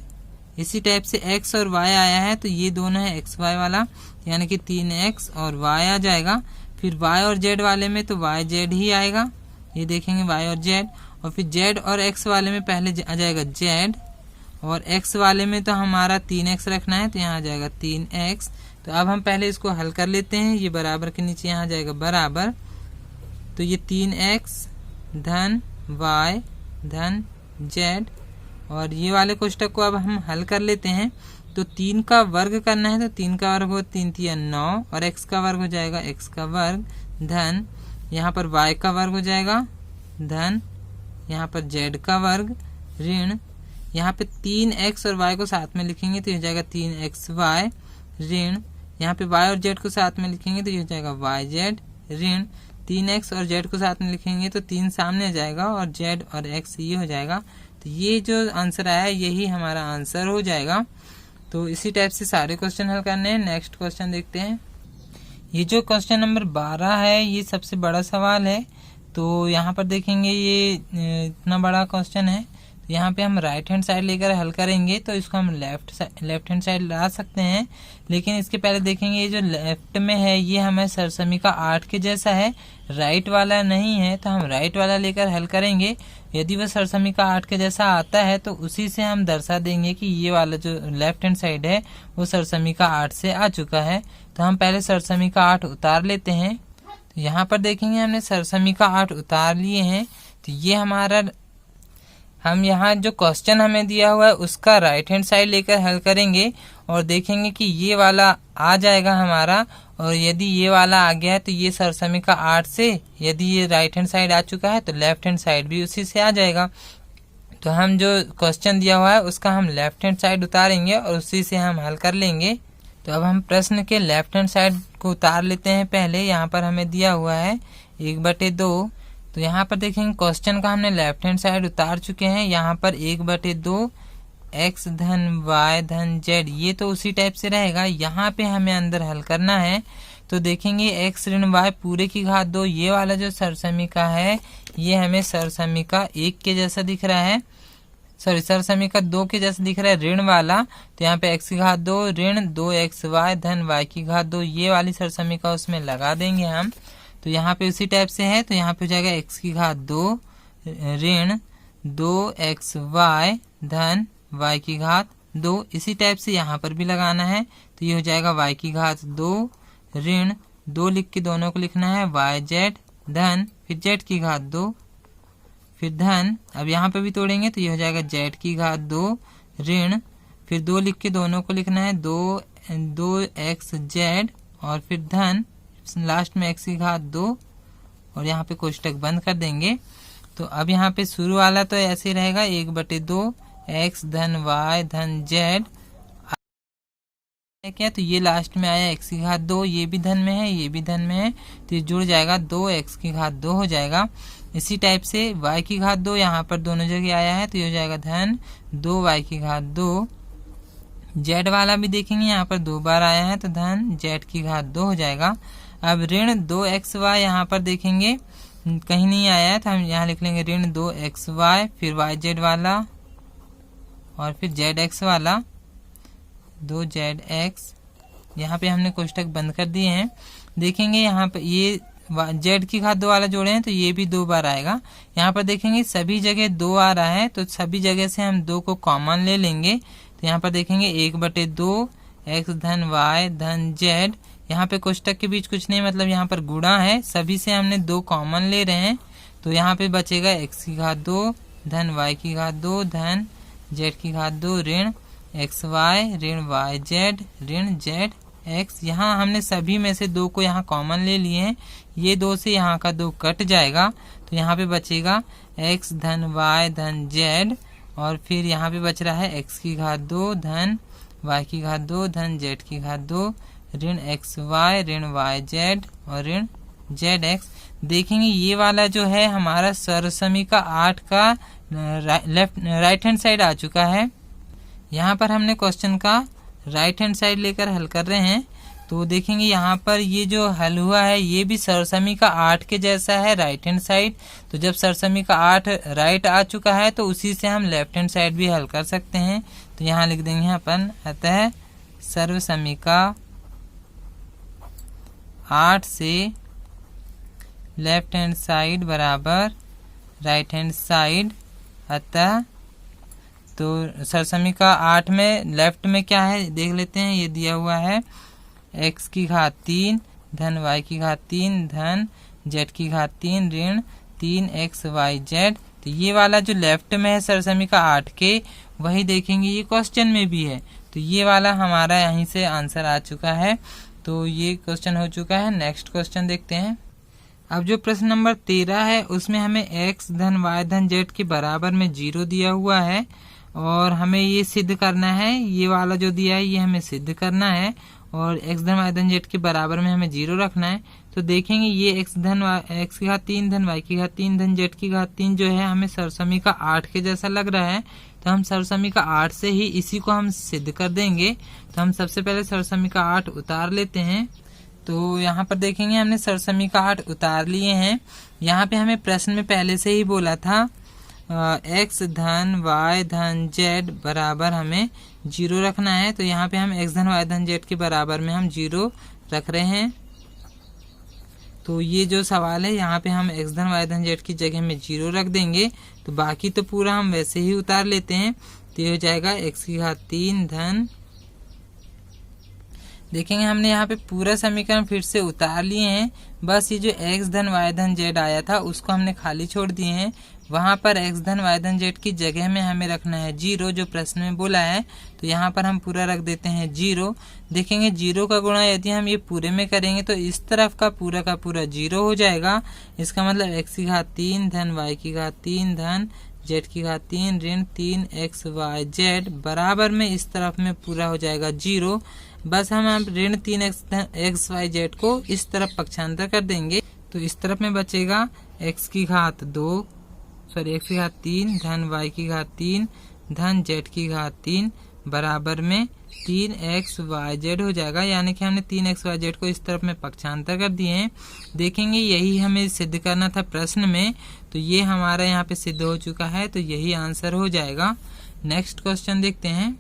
इसी टाइप से x और y आया है तो ये दोनों है xy वाला, यानी कि 3x और y आ जाएगा। फिर y और z वाले में तो yz ही आएगा, ये देखेंगे y और z। और फिर z और x वाले में पहले आ जाएगा z और x वाले में तो हमारा 3x रखना है तो यहाँ आ जाएगा 3x। तो अब हम पहले इसको हल कर लेते हैं। ये बराबर के नीचे यहाँ आ जाएगा बराबर, तो ये 3x धन y धन z और ये वाले कोष्टक को अब हम हल कर लेते हैं। तो 3 का वर्ग करना है तो 3 का वर्ग हो 3 तिया 9 और x का वर्ग हो जाएगा x का वर्ग धन यहाँ पर y का वर्ग हो जाएगा धन यहाँ पर z का वर्ग ऋण यहाँ पे 3x और y को साथ में लिखेंगे तो ये हो जाएगा 3xy ऋण यहाँ पे y और z को साथ में लिखेंगे तो ये हो जाएगा yz ऋण 3x और z को साथ में लिखेंगे तो 3 सामने आ जाएगा और z और x ये हो जाएगा। तो ये जो आंसर आया यही हमारा आंसर हो जाएगा। तो इसी टाइप से सारे क्वेश्चन हल करने हैं। नेक्स्ट क्वेश्चन देखते हैं। ये जो क्वेश्चन नंबर 12 है ये सबसे बड़ा सवाल है। तो यहाँ पर देखेंगे ये इतना बड़ा क्वेश्चन है, तो यहाँ पे हम राइट हैंड साइड लेकर हल करेंगे तो इसको हम लेफ्ट हैंड साइड ला सकते हैं। लेकिन इसके पहले देखेंगे ये जो लेफ्ट में है ये हमें सरसमी का 8 के जैसा है, राइट वाला नहीं है, तो हम राइट वाला लेकर हल करेंगे। यदि वह सरसमी का 8 के जैसा आता है तो उसी से हम दर्शा देंगे कि ये वाला जो लेफ्ट हैंड साइड है वो सरसमी का 8 से आ चुका है। तो हम पहले सरसमी का 8 उतार लेते हैं। तो यहाँ पर देखेंगे हमने सरसमी का 8 उतार लिए हैं। तो ये हमारा हम यहाँ जो क्वेश्चन हमें दिया हुआ है उसका राइट हैंड साइड लेकर हल करेंगे और देखेंगे कि ये वाला आ जाएगा हमारा। और यदि ये वाला आ गया है तो ये सरसमी का 8 से यदि ये राइट हैंड साइड आ चुका है तो लेफ्ट हैंड साइड भी उसी से आ जाएगा। तो हम जो क्वेश्चन दिया हुआ है उसका हम लेफ्ट हैंड साइड उतारेंगे और उसी से हम हल कर लेंगे। तो अब हम प्रश्न के लेफ्ट हैंड साइड को उतार लेते हैं। पहले यहाँ पर हमें दिया हुआ है 1/2। तो यहाँ पर देखेंगे क्वेश्चन का हमने लेफ्ट हैंड साइड उतार चुके हैं। यहाँ पर 1/2 x धन y धन z ये तो उसी टाइप से रहेगा। यहाँ पे हमें अंदर हल करना है। तो देखेंगे x ऋण y पूरे की घात 2 ये वाला जो सरसमी का है ये हमें सरसमी का 1 के जैसा दिख रहा है, सॉरी सरसमी का 2 के जैसा दिख रहा है ऋण वाला। तो यहाँ पे x की घात 2 ऋण 2xy धन y की घात 2 ये वाली सरसमी का उसमें लगा देंगे हम। तो यहाँ पे उसी टाइप से है तो यहाँ पे हो जाएगा x की घात 2 ऋण 2xy धन y की घात 2। इसी टाइप से यहाँ पर भी लगाना है तो ये हो जाएगा y की घात 2 ऋण 2 लिख के दोनों को लिखना है yz धन फिर z की घात 2 फिर धन। अब यहाँ पे भी तोड़ेंगे तो ये हो जाएगा z की घात 2 ऋण फिर 2 लिख के दोनों को लिखना है 2xz और फिर धन लास्ट में x की घात 2 और यहाँ पे कोष्टक बंद कर देंगे। तो अब यहाँ पे शुरू वाला तो ऐसे रहेगा 1/2 x धन y धन z क्या, तो ये लास्ट में आया x की घात 2 ये भी धन में है ये भी धन में है तो ये जुड़ जाएगा 2x की घात 2 हो जाएगा। इसी टाइप से y की घात 2 यहाँ पर दोनों जगह आया है तो ये हो जाएगा धन 2y की घात 2। z वाला भी देखेंगे यहाँ पर 2 बार आया है तो धन z की घात 2 हो जाएगा। अब ऋण 2xy यहाँ पर देखेंगे कहीं नहीं आया है तो हम यहाँ लिख लेंगे ऋण 2xy फिर yz वाला और फिर zx वाला 2zx। यहाँ पे हमने कोष्टक बंद कर दिए हैं। देखेंगे यहाँ पे ये z की घात 2 वाला जोड़े हैं तो ये भी 2 बार आएगा। यहाँ पर देखेंगे सभी जगह 2 आ रहा है तो सभी जगह से हम 2 को कॉमन ले लेंगे। तो यहाँ पर देखेंगे 1/2 x धन y धन z। यहाँ पे कोष्टक के बीच कुछ नहीं मतलब यहाँ पर गुणा है, सभी से हमने 2 कॉमन ले रहे हैं। तो यहाँ पे बचेगा x की घात 2 धन y की घात 2 धन z की घात 2 ऋण xy ऋण yz ऋण zx। यहाँ हमने सभी में से 2 को यहाँ कॉमन ले लिए हैं, ये 2 से यहाँ का 2 कट जाएगा तो यहाँ पे बचेगा x धन y धन z और फिर यहाँ पे बच रहा है x की घात 2 धन y की घात 2 धन z की घात 2 ऋण xy ऋण yz और ऋण zx। देखेंगे ये वाला जो है हमारा सरसमी का 8 का राइट हैंड साइड आ चुका है। यहाँ पर हमने क्वेश्चन का राइट हैंड साइड लेकर हल कर रहे हैं। तो देखेंगे यहाँ पर ये जो हल हुआ है ये भी सरसमी का 8 के जैसा है राइट हैंड साइड। तो जब सरसमी का 8 राइट आ चुका है तो उसी से हम लेफ्ट हैंड साइड भी हल कर सकते हैं। तो यहाँ लिख देंगे अपन, अतः सर्वसमी का 8 से लेफ्ट हैंड साइड बराबर राइट हैंड साइड। अतः तो सरसमी का 8 में लेफ्ट में क्या है देख लेते हैं। ये दिया हुआ है x की घात 3 धन y की घात 3 धन z की घात 3 ऋण 3xyz। तो ये वाला जो लेफ्ट में है सरसमी का 8 के, वही देखेंगे ये क्वेश्चन में भी है। तो ये वाला हमारा यहीं से आंसर आ चुका है। तो ये क्वेश्चन हो चुका है। नेक्स्ट क्वेश्चन देखते हैं। अब जो प्रश्न नंबर 13 है उसमें हमें x धन y धन z के बराबर में 0 दिया हुआ है और हमें ये सिद्ध करना है। ये वाला जो दिया है ये हमें सिद्ध करना है और x धन y धन z के बराबर में हमें 0 रखना है। तो देखेंगे ये x की घात 3 धन y की घात 3 धन z की घात 3 जो है हमें सरसमी का 8 के जैसा लग रहा है। तो हम सरसमी का 8 से ही इसी को हम सिद्ध कर देंगे। तो हम सबसे पहले सरसमी का 8 उतार लेते हैं। तो यहाँ पर देखेंगे हमने सरसमी का 8 उतार लिए हैं। यहाँ पे हमें प्रश्न में पहले से ही बोला था x धन y धन z बराबर हमें 0 रखना है। तो यहाँ पे हम x धन y धन z के बराबर में हम 0 रख रहे हैं। तो ये जो सवाल है यहाँ पे हम x धन y धन z की जगह में 0 रख देंगे। तो बाकी तो पूरा हम वैसे ही उतार लेते हैं। तो ये हो जाएगा x की घात 3 धन, देखेंगे हमने यहाँ पे पूरा समीकरण फिर से उतार लिए हैं। बस ये जो x धन y धन z आया था उसको हमने खाली छोड़ दिए हैं। वहां पर x धन y धन z की जगह में हमें रखना है 0 जो प्रश्न में बोला है। तो यहाँ पर हम पूरा रख देते हैं 0। देखेंगे 0 का गुणा यदि हम ये पूरे में करेंगे तो इस तरफ का पूरा 0 हो जाएगा। इसका मतलब x की घात 3 धन y की घात 3 धन z की घात 3 ऋण 3xyz बराबर में इस तरफ में पूरा हो जाएगा 0। बस हम ऋण 3xyz को इस तरफ पक्षांतर कर देंगे। तो इस तरफ में बचेगा x की घात 3 धन y की घात 3 धन z की घात 3 बराबर में 3xyz हो जाएगा। यानी कि हमने 3xyz को इस तरफ में पक्षांतर कर दिए हैं। देखेंगे यही हमें सिद्ध करना था प्रश्न में। तो ये हमारा यहाँ पे सिद्ध हो चुका है। तो यही आंसर हो जाएगा। नेक्स्ट क्वेश्चन देखते हैं।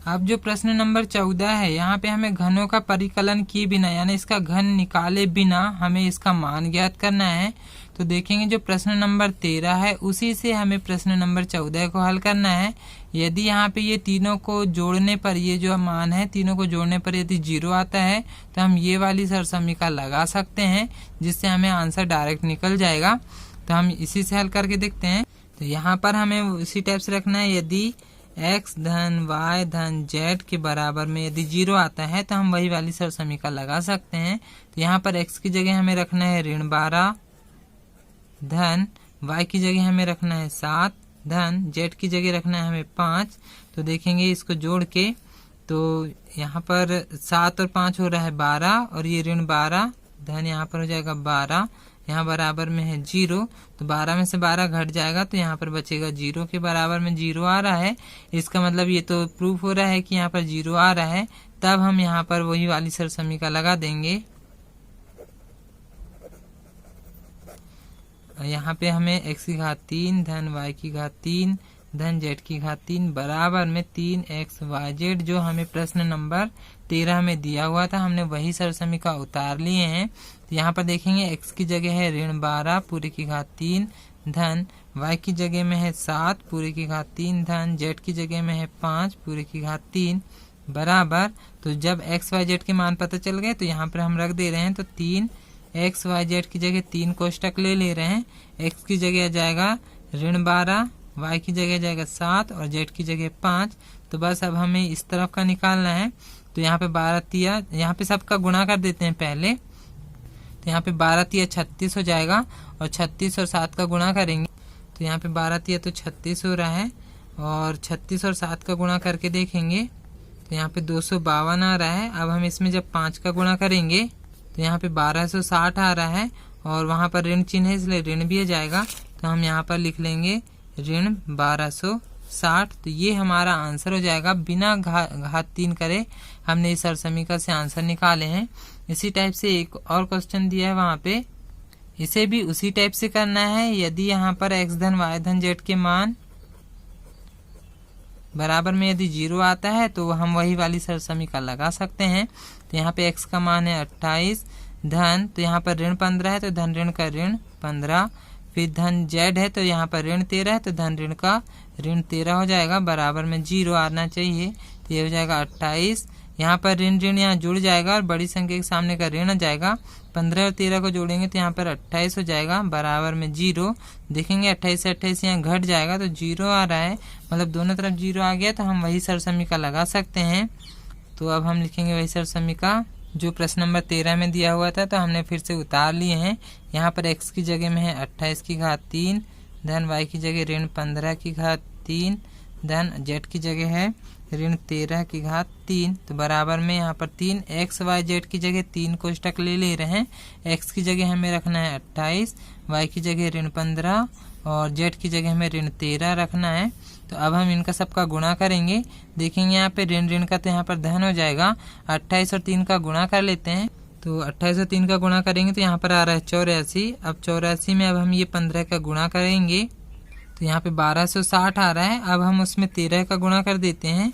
अब जो प्रश्न नंबर 14 है यहाँ पे हमें घनों का परिकलन किए बिना यानी इसका घन निकाले बिना हमें इसका मान ज्ञात करना है। तो देखेंगे जो प्रश्न नंबर 13 है उसी से हमें प्रश्न नंबर 14 को हल करना है। यदि यहाँ पे ये तीनों को जोड़ने पर ये जो मान है तीनों को जोड़ने पर यदि 0 आता है तो हम ये वाली सरसमीका लगा सकते हैं जिससे हमें आंसर डायरेक्ट निकल जाएगा। तो हम इसी से हल करके देखते हैं। तो यहाँ पर हमें उसी टाइप से रखना है। यदि x धन y धन z के बराबर में यदि 0 आता है तो हम वही वाली सरसमीका लगा सकते हैं। तो यहाँ पर x की जगह हमें रखना है ऋण 12 धन y की जगह हमें रखना है 7 धन z की जगह रखना है हमें 5। तो देखेंगे इसको जोड़ के तो यहाँ पर 7 और 5 हो रहा है 12 और ये ऋण 12 धन यहाँ पर हो जाएगा 12, यहाँ बराबर में है 0। तो 12 में से 12 घट जाएगा तो यहाँ पर बचेगा 0 के बराबर में 0 आ रहा है। इसका मतलब ये तो प्रूफ हो रहा है कि यहाँ पर 0 आ रहा है। तब हम यहाँ पर वही वाली सरसमीका लगा देंगे। यहाँ पे हमें x की घात 3 धन y की घात 3 धन z की घात 3 बराबर में 3xyz जो हमें प्रश्न नंबर 13 में दिया हुआ था हमने वही सरसमीका उतार लिए हैं। तो यहाँ पर देखेंगे x की जगह है ऋण 12 पूरे की घात 3 धन y की जगह में है 7 पूरे की घात 3 धन z की जगह में है 5 पूरे की घात 3 बराबर। तो जब xyz के मान पता चल गए तो यहाँ पर हम रख दे रहे हैं। तो 3xyz की जगह 3 कोष्टक ले रहे हैं। x की जगह जाएगा ऋण 12, y की जगह जाएगा 7 और z की जगह 5। तो बस अब हमें इस तरफ का निकालना है। तो यहाँ पे 12 तिया, यहाँ पे सबका गुणा कर देते हैं पहले। तो यहाँ पे 12 तिया 36 हो जाएगा और 36 और 7 का गुणा करेंगे तो यहाँ पे 12 तिया तो 36 हो रहा है और 36 और 7 का गुणा करके देखेंगे तो यहाँ पे 252 आ रहा है। अब हम इसमें जब 5 का गुणा करेंगे तो यहाँ पे 1260 आ रहा है और वहाँ पर ऋण चिन्ह है इसलिए ऋण भी आ जाएगा। तो हम यहाँ पर लिख लेंगे ऋण 1260। 60। तो ये हमारा आंसर हो जाएगा। बिना घात 3 करे हमने इस सरसमीकरण से आंसर निकाले हैं। इसी टाइप से एक और क्वेश्चन दिया है वहां पे, इसे भी उसी टाइप से करना है। यदि यहाँ पर x धन y धन z के मान बराबर में यदि 0 आता है तो हम वही वाली सरसमीकरण लगा सकते हैं। तो यहाँ पे x का मान है 28 धन, तो यहाँ पर ऋण 15 है तो धन ऋण का ऋण 15, फिर धन z है तो यहाँ पर ऋण 13 है तो धन ऋण का ऋण 13 हो जाएगा, बराबर में 0 आना चाहिए। तो ये हो जाएगा 28। यहाँ पर ऋण ऋण यहाँ जुड़ जाएगा और बड़ी संख्या के सामने का ऋण आ जाएगा। 15 और 13 को जोड़ेंगे तो यहाँ पर 28 हो जाएगा, बराबर में 0। देखेंगे 28 से 28 यहाँ घट जाएगा तो 0 आ रहा है, मतलब दोनों तरफ 0 आ गया। तो हम वही सरसमीकरण लगा सकते हैं। तो अब हम लिखेंगे वही सरसमीकरण जो प्रश्न नंबर 13 में दिया हुआ था, तो हमने फिर से उतार लिए हैं। यहाँ पर x की जगह में है 28 की घात 3 धन y की जगह ऋण 15 की घात 3 धन z की जगह है ऋण 13 की घात 3। तो बराबर में यहाँ पर 3 x y z की जगह 3 कोष्टक ले रहे हैं। x की जगह हमें रखना है 28, y की जगह ऋण 15 और z की जगह हमें ऋण 13 रखना है। तो अब हम इनका सबका गुणा करेंगे। देखेंगे यहाँ पे ऋण ऋण का तो यहाँ पर धन हो जाएगा। 28 और 3 का गुणा कर लेते हैं। तो 28 और 3 का गुणा करेंगे तो यहाँ पर आ रहा है 84। अब 84 में अब हम ये 15 का गुणा करेंगे तो यहाँ पे 1260 आ रहा है। अब हम उसमें 13 का गुणा कर देते हैं,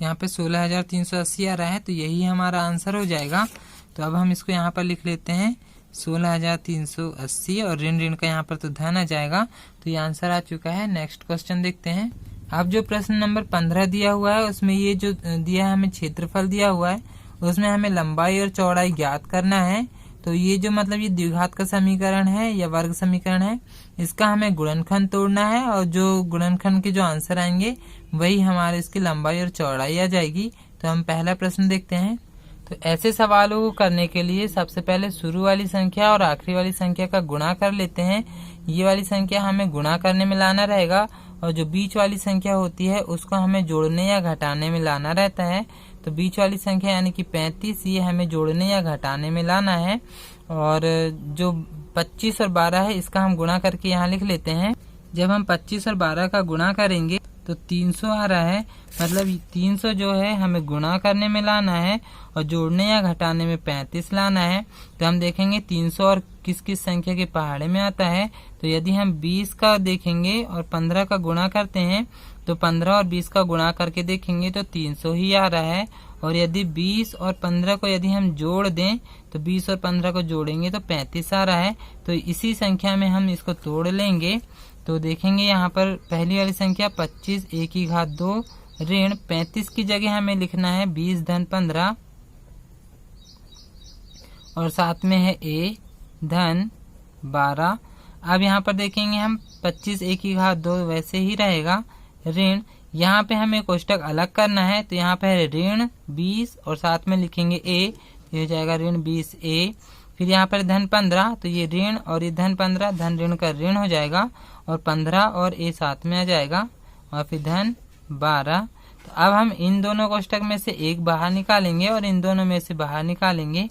यहाँ पे 16,380 आ रहा है। तो यही हमारा आंसर हो जाएगा। तो अब हम इसको यहाँ पर लिख लेते हैं 16,380 और ऋण ऋण का यहाँ पर तो धन आ जाएगा। तो ये आंसर आ चुका है। नेक्स्ट क्वेश्चन देखते हैं। अब जो प्रश्न नंबर 15 दिया हुआ है उसमें ये जो दिया है हमें क्षेत्रफल दिया हुआ है, उसमें हमें लंबाई और चौड़ाई ज्ञात करना है। तो ये जो मतलब ये द्विघात का समीकरण है या वर्ग समीकरण है, इसका हमें गुणनखंड तोड़ना है और जो गुणनखंड के जो आंसर आएंगे वही हमारे इसकी लंबाई और चौड़ाई आ जाएगी। तो हम पहला प्रश्न देखते हैं। तो ऐसे सवालों को करने के लिए सबसे पहले शुरू वाली संख्या और आखिरी वाली संख्या का गुणा कर लेते हैं। ये वाली संख्या हमें गुणा करने में लाना रहेगा और जो बीच वाली संख्या होती है उसको हमें जोड़ने या घटाने में लाना रहता है। तो बीच वाली संख्या यानी कि 35, ये हमें जोड़ने या घटाने में लाना है। और जो 25 और 12 है इसका हम गुणा करके यहाँ लिख लेते हैं। जब हम 25 और 12 का गुणा करेंगे तो 300 आ रहा है, मतलब 300 जो है हमें गुणा करने में लाना है और जोड़ने या घटाने में 35 लाना है। तो हम देखेंगे 300 और किस किस संख्या के पहाड़े में आता है। तो यदि हम 20 का देखेंगे और 15 का गुणा करते हैं तो 15 और 20 का गुणा करके देखेंगे तो 300 ही आ रहा है। और यदि 20 और 15 को यदि हम जोड़ दें तो 20 और 15 को जोड़ेंगे तो 35 आ रहा है। तो इसी संख्या में हम इसको तोड़ लेंगे। तो देखेंगे यहाँ पर पहली वाली संख्या 25 a की घात 2 ऋण 35 की जगह हमें लिखना है 20 धन 15 और साथ में है a धन 12। अब यहाँ पर देखेंगे हम 25 a की घात 2 वैसे ही रहेगा ऋण, यहाँ पे हमें कोष्टक अलग करना है। तो यहाँ पे है ऋण 20 और साथ में लिखेंगे a, ये हो जाएगा ऋण 20a। फिर यहाँ पर धन 15, तो ये ऋण और ये धन 15, धन ऋण का ऋण हो जाएगा और 15 और a साथ में आ जाएगा और फिर धन 12। तो अब हम इन दोनों कोष्टक में से एक बाहर निकालेंगे और इन दोनों में से बाहर निकालेंगे।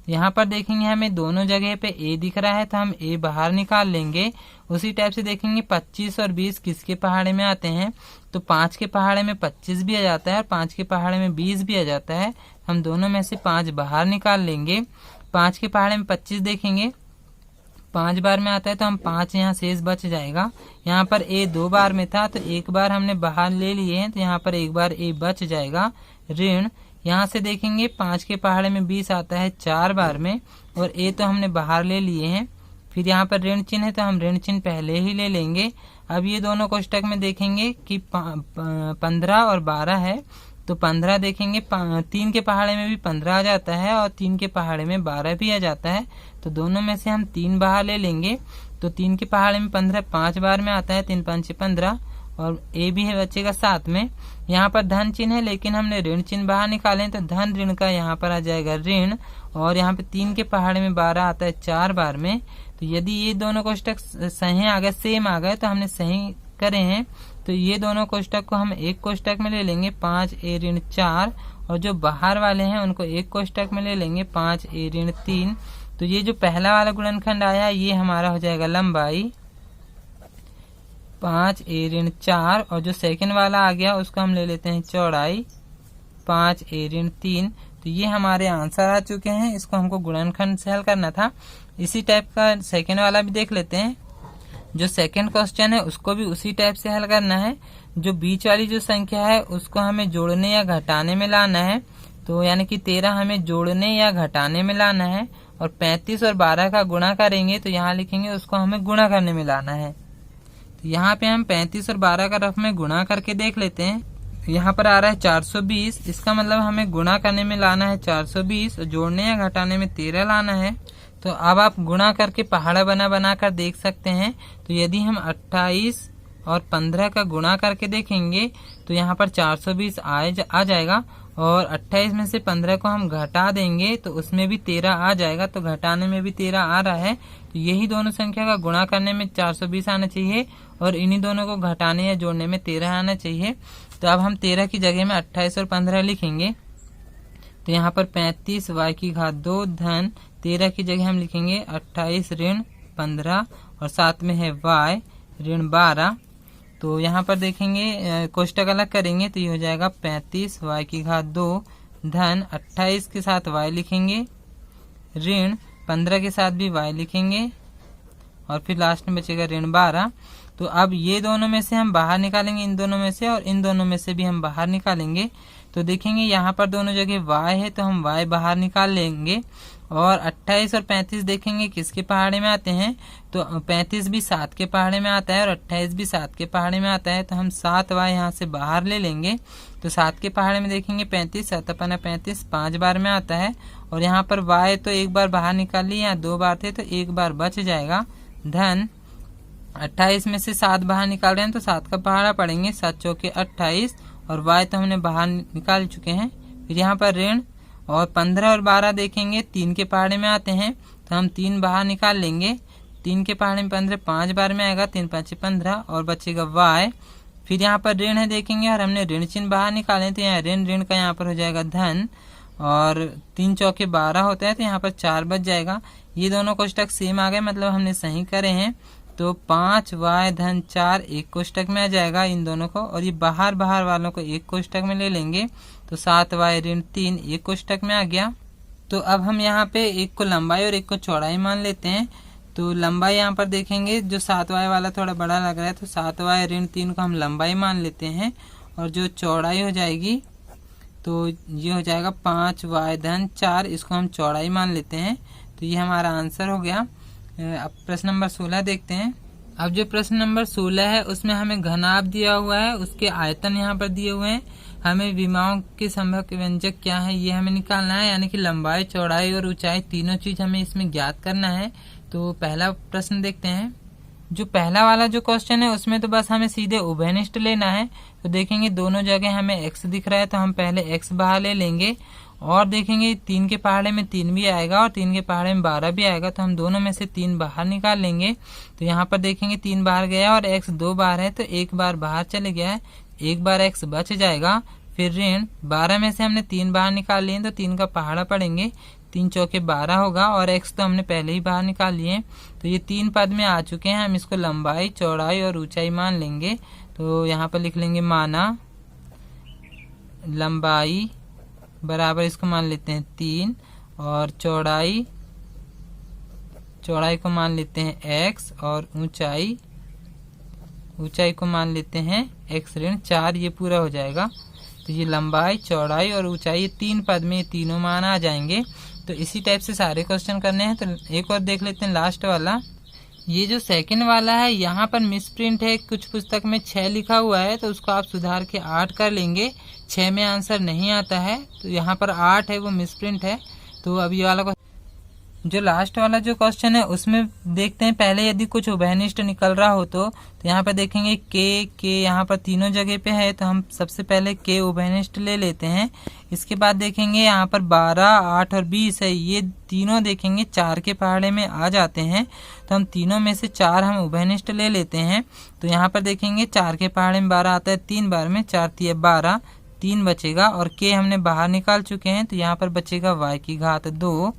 यहाँ पर देखेंगे हमें दोनों जगह पे a दिख रहा है तो हम a बाहर निकाल लेंगे। उसी टाइप से देखेंगे 25 और 20 किसके पहाड़े में आते हैं, तो 5 के पहाड़े में 25 भी आ जाता है और 5 के पहाड़े में 20 भी आ जाता है। हम दोनों में से 5 बाहर निकाल लेंगे। 5 के पहाड़े में 25 देखेंगे 5 बार में आता है तो हम 5 यहाँ शेष बच जाएगा। यहाँ पर a 2 बार में था तो एक बार हमने बाहर ले लिए हैं तो यहाँ पर एक बार a बच जाएगा ऋण। यहाँ से देखेंगे 5 के पहाड़े में 20 आता है 4 बार में और a तो हमने बाहर ले लिए हैं। फिर यहाँ पर ऋण चिन्ह है तो हम ऋण चिन्ह पहले ही ले लेंगे। अब ये दोनों कोष्टक में देखेंगे कि 15 और 12 है तो 15 देखेंगे 3 के पहाड़े में भी 15 आ जाता है और 3 के पहाड़े में 12 भी आ जाता है। तो दोनों में से हम 3 बाहर ले लेंगे। तो 3 के पहाड़े में 15 5 बार में आता है, 3 5 15 और a भी है बचेगा साथ में। यहाँ पर धन चिन्ह है लेकिन हमने ऋण चिन्ह बाहर निकाले तो धन ऋण का यहाँ पर आ जाएगा ऋण और यहाँ पे 3 के पहाड़े में 12 आता है 4 बार में। तो यदि ये दोनों कोष्टक सही आ गए, सेम आ गए तो हमने सही करे हैं। तो ये दोनों कोष्टक को हम एक कोष्टक में ले लेंगे 5 a ऋण 4 और जो बाहर वाले हैं उनको एक कोष्टक में ले लेंगे 5 a ऋण 3। तो ये जो पहला वाला गुणनखंड आया ये हमारा हो जाएगा लंबाई 5 a ऋण 4 और जो सेकंड वाला आ गया उसको हम ले लेते हैं चौड़ाई 5 a ऋण 3। तो ये हमारे आंसर आ चुके हैं। इसको हमको गुणनखंड से हल करना था। इसी टाइप का सेकंड वाला भी देख लेते हैं। जो सेकंड क्वेश्चन है उसको भी उसी टाइप से हल करना है। जो बीच वाली जो संख्या है उसको हमें जोड़ने या घटाने में लाना है। तो यानी कि 13 हमें जोड़ने या घटाने में लाना है और 35 और 12 का गुणा करेंगे तो यहाँ लिखेंगे उसको हमें गुणा करने में लाना है। तो यहाँ पे हम 35 और 12 का रफ में गुणा करके देख लेते हैं। यहाँ पर आ रहा है 420। इसका मतलब हमें गुणा करने में लाना है 420 और जोड़ने या घटाने में 13 लाना है। तो अब आप गुणा करके पहाड़ा बना कर देख सकते हैं। तो यदि हम 28 और 15 का गुणा करके देखेंगे तो यहाँ पर 420 आ जाएगा और 28 में से 15 को हम घटा देंगे तो उसमें भी 13 आ जाएगा। तो घटाने में भी 13 आ रहा है। तो यही दोनों संख्या का गुणा करने में 420 आना चाहिए और इन्हीं दोनों को घटाने या जोड़ने में 13 आना चाहिए। तो अब हम 13 की जगह में 28 और 15 लिखेंगे। तो यहाँ पर 35 y की घात 2 धन 13 की जगह हम लिखेंगे 28 ऋण 15 और साथ में है y ऋण 12। तो यहाँ पर देखेंगे कोष्टक अलग करेंगे तो ये हो जाएगा 35 y की घात 2 धन 28 के साथ y लिखेंगे ऋण 15 के साथ भी y लिखेंगे और फिर लास्ट में बचेगा ऋण 12। तो अब ये दोनों में से हम बाहर निकालेंगे, इन दोनों में से, और इन दोनों में से भी हम बाहर निकालेंगे। तो देखेंगे यहाँ पर दोनों जगह y है तो हम y बाहर निकाल लेंगे। और 28 और 35 देखेंगे किसके पहाड़े में आते हैं। तो 35 भी 7 के पहाड़े में आता है और 28 भी 7 के पहाड़े में आता है। तो हम 7y यहाँ से बाहर ले लेंगे। तो 7 के पहाड़े में देखेंगे 35 7 अपना 35 5 बार में आता है और यहाँ पर y तो एक बार बाहर निकाल लिए, यहाँ 2 बार थे तो एक बार बच जाएगा धन 28 में से 7 बाहर निकाल रहे हैं तो 7 का पहाड़ा पड़ेंगे 7 चौके 28 और y तो हमने बाहर निकाल चुके हैं। फिर यहाँ पर ऋण और 15 और 12 देखेंगे 3 के पहाड़े में आते हैं तो हम 3 बाहर निकाल लेंगे। 3 के पहाड़े में 15 5 बार में आएगा 3 5 15 और बचेगा y। फिर यहाँ पर ऋण है देखेंगे और हमने ऋण चिन्ह बाहर निकाले तो यहाँ ऋण का यहाँ पर हो जाएगा धन और 3 चौके 12 होता है तो यहाँ पर 4 बच जाएगा। ये दोनों कोष्टक सेम आ गए, मतलब हमने सही करे हैं। तो 5y धन 4 एक कोष्टक में आ जाएगा इन दोनों को, और ये बाहर वालों को एक कोष्टक में ले लेंगे तो 7y ऋण 3 एक कोष्टक में आ गया। तो अब हम यहाँ पे एक को लंबाई और एक को चौड़ाई मान लेते हैं। तो लंबाई यहाँ पर देखेंगे जो 7y वाला थोड़ा बड़ा लग रहा है तो 7y ऋण 3 को हम लंबाई मान लेते हैं और जो चौड़ाई हो जाएगी तो ये हो जाएगा 5y धन 4, इसको हम चौड़ाई मान लेते हैं। तो ये हमारा आंसर हो गया। अब प्रश्न नंबर 16 देखते हैं। अब जो प्रश्न नंबर 16 है उसमें हमें घनाभ दिया हुआ है, उसके आयतन यहाँ पर दिए हुए हैं। हमें विमाओं के संभव व्यंजक क्या है ये हमें निकालना है, यानी कि लंबाई चौड़ाई और ऊंचाई तीनों चीज हमें इसमें ज्ञात करना है। तो पहला प्रश्न देखते हैं। जो पहला वाला जो क्वेश्चन है उसमें तो बस हमें सीधे उभयनिष्ठ लेना है। तो देखेंगे दोनों जगह हमें x दिख रहा है तो हम पहले x बाहर ले लेंगे और देखेंगे 3 के पहाड़े में 3 भी आएगा और 3 के पहाड़े में 12 भी आएगा तो हम दोनों में से 3 बाहर निकाल लेंगे। तो यहाँ पर देखेंगे 3 बाहर गया और x 2 बार है तो 1 बार बाहर चले गया है, 1 बार x बच जाएगा। फिर ऋण 12 में से हमने 3 बाहर निकाल लिए तो 3 का पहाड़ा पड़ेंगे, 3 चौके 12 होगा और x तो हमने पहले ही बाहर निकाल लिए। तो ये 3 पद में आ चुके हैं, हम इसको लंबाई चौड़ाई और ऊंचाई मान लेंगे। तो यहाँ पर लिख लेंगे माना लंबाई बराबर इसको मान लेते हैं 3 और चौड़ाई को मान लेते हैं x और ऊंचाई को मान लेते हैं x ऋण 4। ये पूरा हो जाएगा। तो ये लंबाई चौड़ाई और ऊंचाई 3 पद में तीनों मान आ जाएंगे। तो इसी टाइप से सारे क्वेश्चन करने हैं। तो एक और देख लेते हैं लास्ट वाला। ये जो सेकंड वाला है यहाँ पर मिसप्रिंट है, कुछ पुस्तक में 6 लिखा हुआ है तो उसको आप सुधार के 8 कर लेंगे। 6 में आंसर नहीं आता है तो यहाँ पर 8 है वो मिसप्रिंट है। तो अब ये वाला जो लास्ट वाला जो क्वेश्चन है उसमें देखते हैं पहले यदि कुछ उभयनिष्ठ निकल रहा हो तो यहाँ पर देखेंगे के यहाँ पर तीनों जगह पे है तो हम सबसे पहले के उभयनिष्ठ ले लेते हैं। इसके बाद देखेंगे यहाँ पर 12 8 और 20 है, ये तीनों देखेंगे 4 के पहाड़े में आ जाते हैं तो हम तीनों में से 4 हम उभयनिष्ठ ले लेते हैं। तो यहाँ पर देखेंगे 4 के पहाड़े में 12 आता है 3 बार में, 4 3 12 3 बचेगा और के हमने बाहर निकाल चुके हैं तो यहाँ पर बचेगा y की घात 2।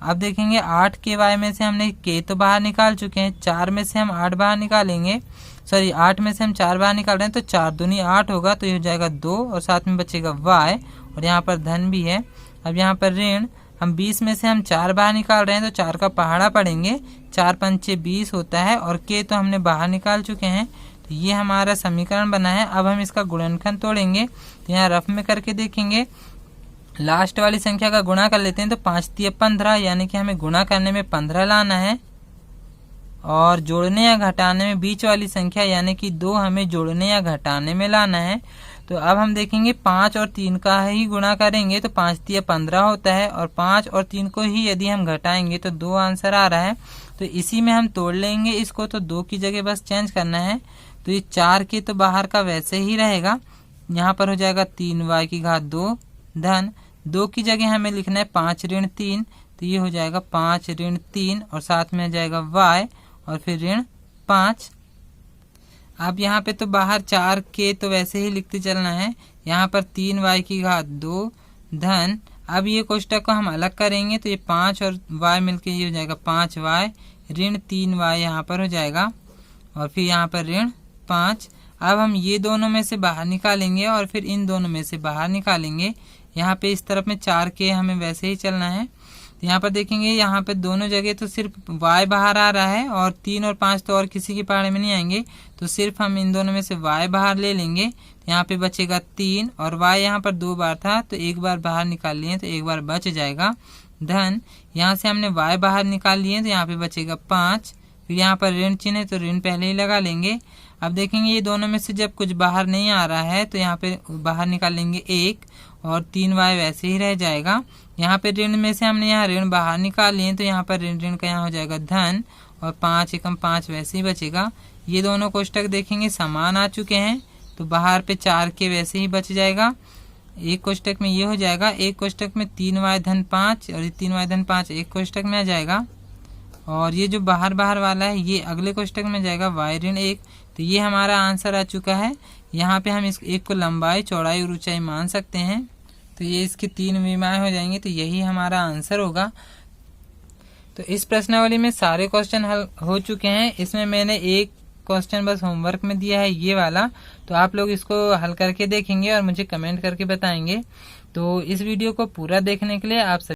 अब देखेंगे 8 के y में से हमने के तो बाहर निकाल चुके हैं, 4 में से हम 8 बाहर निकालेंगे सॉरी 8 में से हम 4 बाहर निकाल रहे हैं तो 4 दूनी 8 होगा, तो ये हो जाएगा 2 और साथ में बचेगा y और यहाँ पर धन भी है। अब यहाँ पर ऋण, हम 20 में से हम 4 बाहर निकाल रहे हैं तो 4 का पहाड़ा पड़ेंगे, 4 पंचे 20 होता है और k तो हमने बाहर निकाल चुके हैं, तो ये हमारा समीकरण बना है। अब हम इसका गुणनखंड तोड़ेंगे, तो यहाँ रफ में करके देखेंगे, लास्ट वाली संख्या का गुणा कर लेते हैं तो 5 तिया 15, यानी कि हमें गुणा करने में 15 लाना है और जोड़ने या घटाने में बीच वाली संख्या यानी कि 2 हमें जोड़ने या घटाने में लाना है। तो अब हम देखेंगे 5 और 3 का ही गुणा करेंगे तो 5 तिया 15 होता है और 5 और 3 को ही यदि हम घटाएंगे तो 2 आंसर आ रहा है। तो इसी में हम तोड़ लेंगे इसको, तो 2 की जगह बस चेंज करना है। तो ये 4 के तो बाहर का वैसे ही रहेगा, यहाँ पर हो जाएगा 3y की घात 2 धन 2 की जगह हमें लिखना है 5 ऋण 3, तो ये हो जाएगा 5 ऋण 3 और साथ में आ जाएगा y और फिर ऋण 5। अब यहाँ पे तो बाहर 4 के तो वैसे ही लिखते चलना है, यहाँ पर 3y की घात 2 धन, अब ये कोष्टक को हम अलग करेंगे तो ये 5 और y मिलके ये हो जाएगा 5y ऋण 3y यहाँ पर हो जाएगा और फिर यहाँ पर ऋण 5। अब हम ये दोनों में से बाहर निकालेंगे और फिर इन दोनों में से बाहर निकालेंगे। यहाँ पे इस तरफ में 4 के हमें वैसे ही चलना है, तो यहाँ पर देखेंगे यहाँ पे दोनों जगह तो सिर्फ y बाहर आ रहा है और 3 और 5 तो और किसी के पहाड़े में नहीं आएंगे, तो सिर्फ हम इन दोनों में से y बाहर ले लेंगे। यहाँ पे बचेगा 3 और y यहाँ पर 2 बार था तो 1 बार बाहर निकाल लिए तो 1 बार बच जाएगा धन, यहाँ से हमने y बाहर निकाल लिए तो यहाँ पे बचेगा 5, फिर यहाँ पर ऋण चिन्ह है तो ऋण पहले ही लगा लेंगे। अब देखेंगे ये दोनों में से जब कुछ बाहर नहीं आ रहा है तो यहाँ पे बाहर निकाल लेंगे 1 और 3y वैसे ही रह जाएगा। यहाँ पे ऋण में से हमने यहाँ ऋण बाहर निकाल लिए तो यहाँ पर ऋण ऋण का यहाँ हो जाएगा धन और 5 एकम 5 वैसे ही बचेगा। ये दोनों कोष्टक देखेंगे समान आ चुके हैं, तो बाहर पे 4 के वैसे ही बच जाएगा। एक कोष्टक में ये हो जाएगा, एक कोष्टक में 3y धन 5 और 3y धन 5 एक कोष्टक में आ जाएगा और ये जो बाहर बाहर वाला है ये अगले कोष्टक में जाएगा y ऋण 1। तो ये हमारा आंसर आ चुका है। यहाँ पे हम इस एक को लंबाई चौड़ाई और ऊंचाई मान सकते हैं, तो ये इसकी 3 विमाएं हो जाएंगी, तो यही हमारा आंसर होगा। तो इस प्रश्नावली में सारे क्वेश्चन हल हो चुके हैं। इसमें मैंने एक क्वेश्चन बस होमवर्क में दिया है ये वाला, तो आप लोग इसको हल करके देखेंगे और मुझे कमेंट करके बताएंगे। तो इस वीडियो को पूरा देखने के लिए आप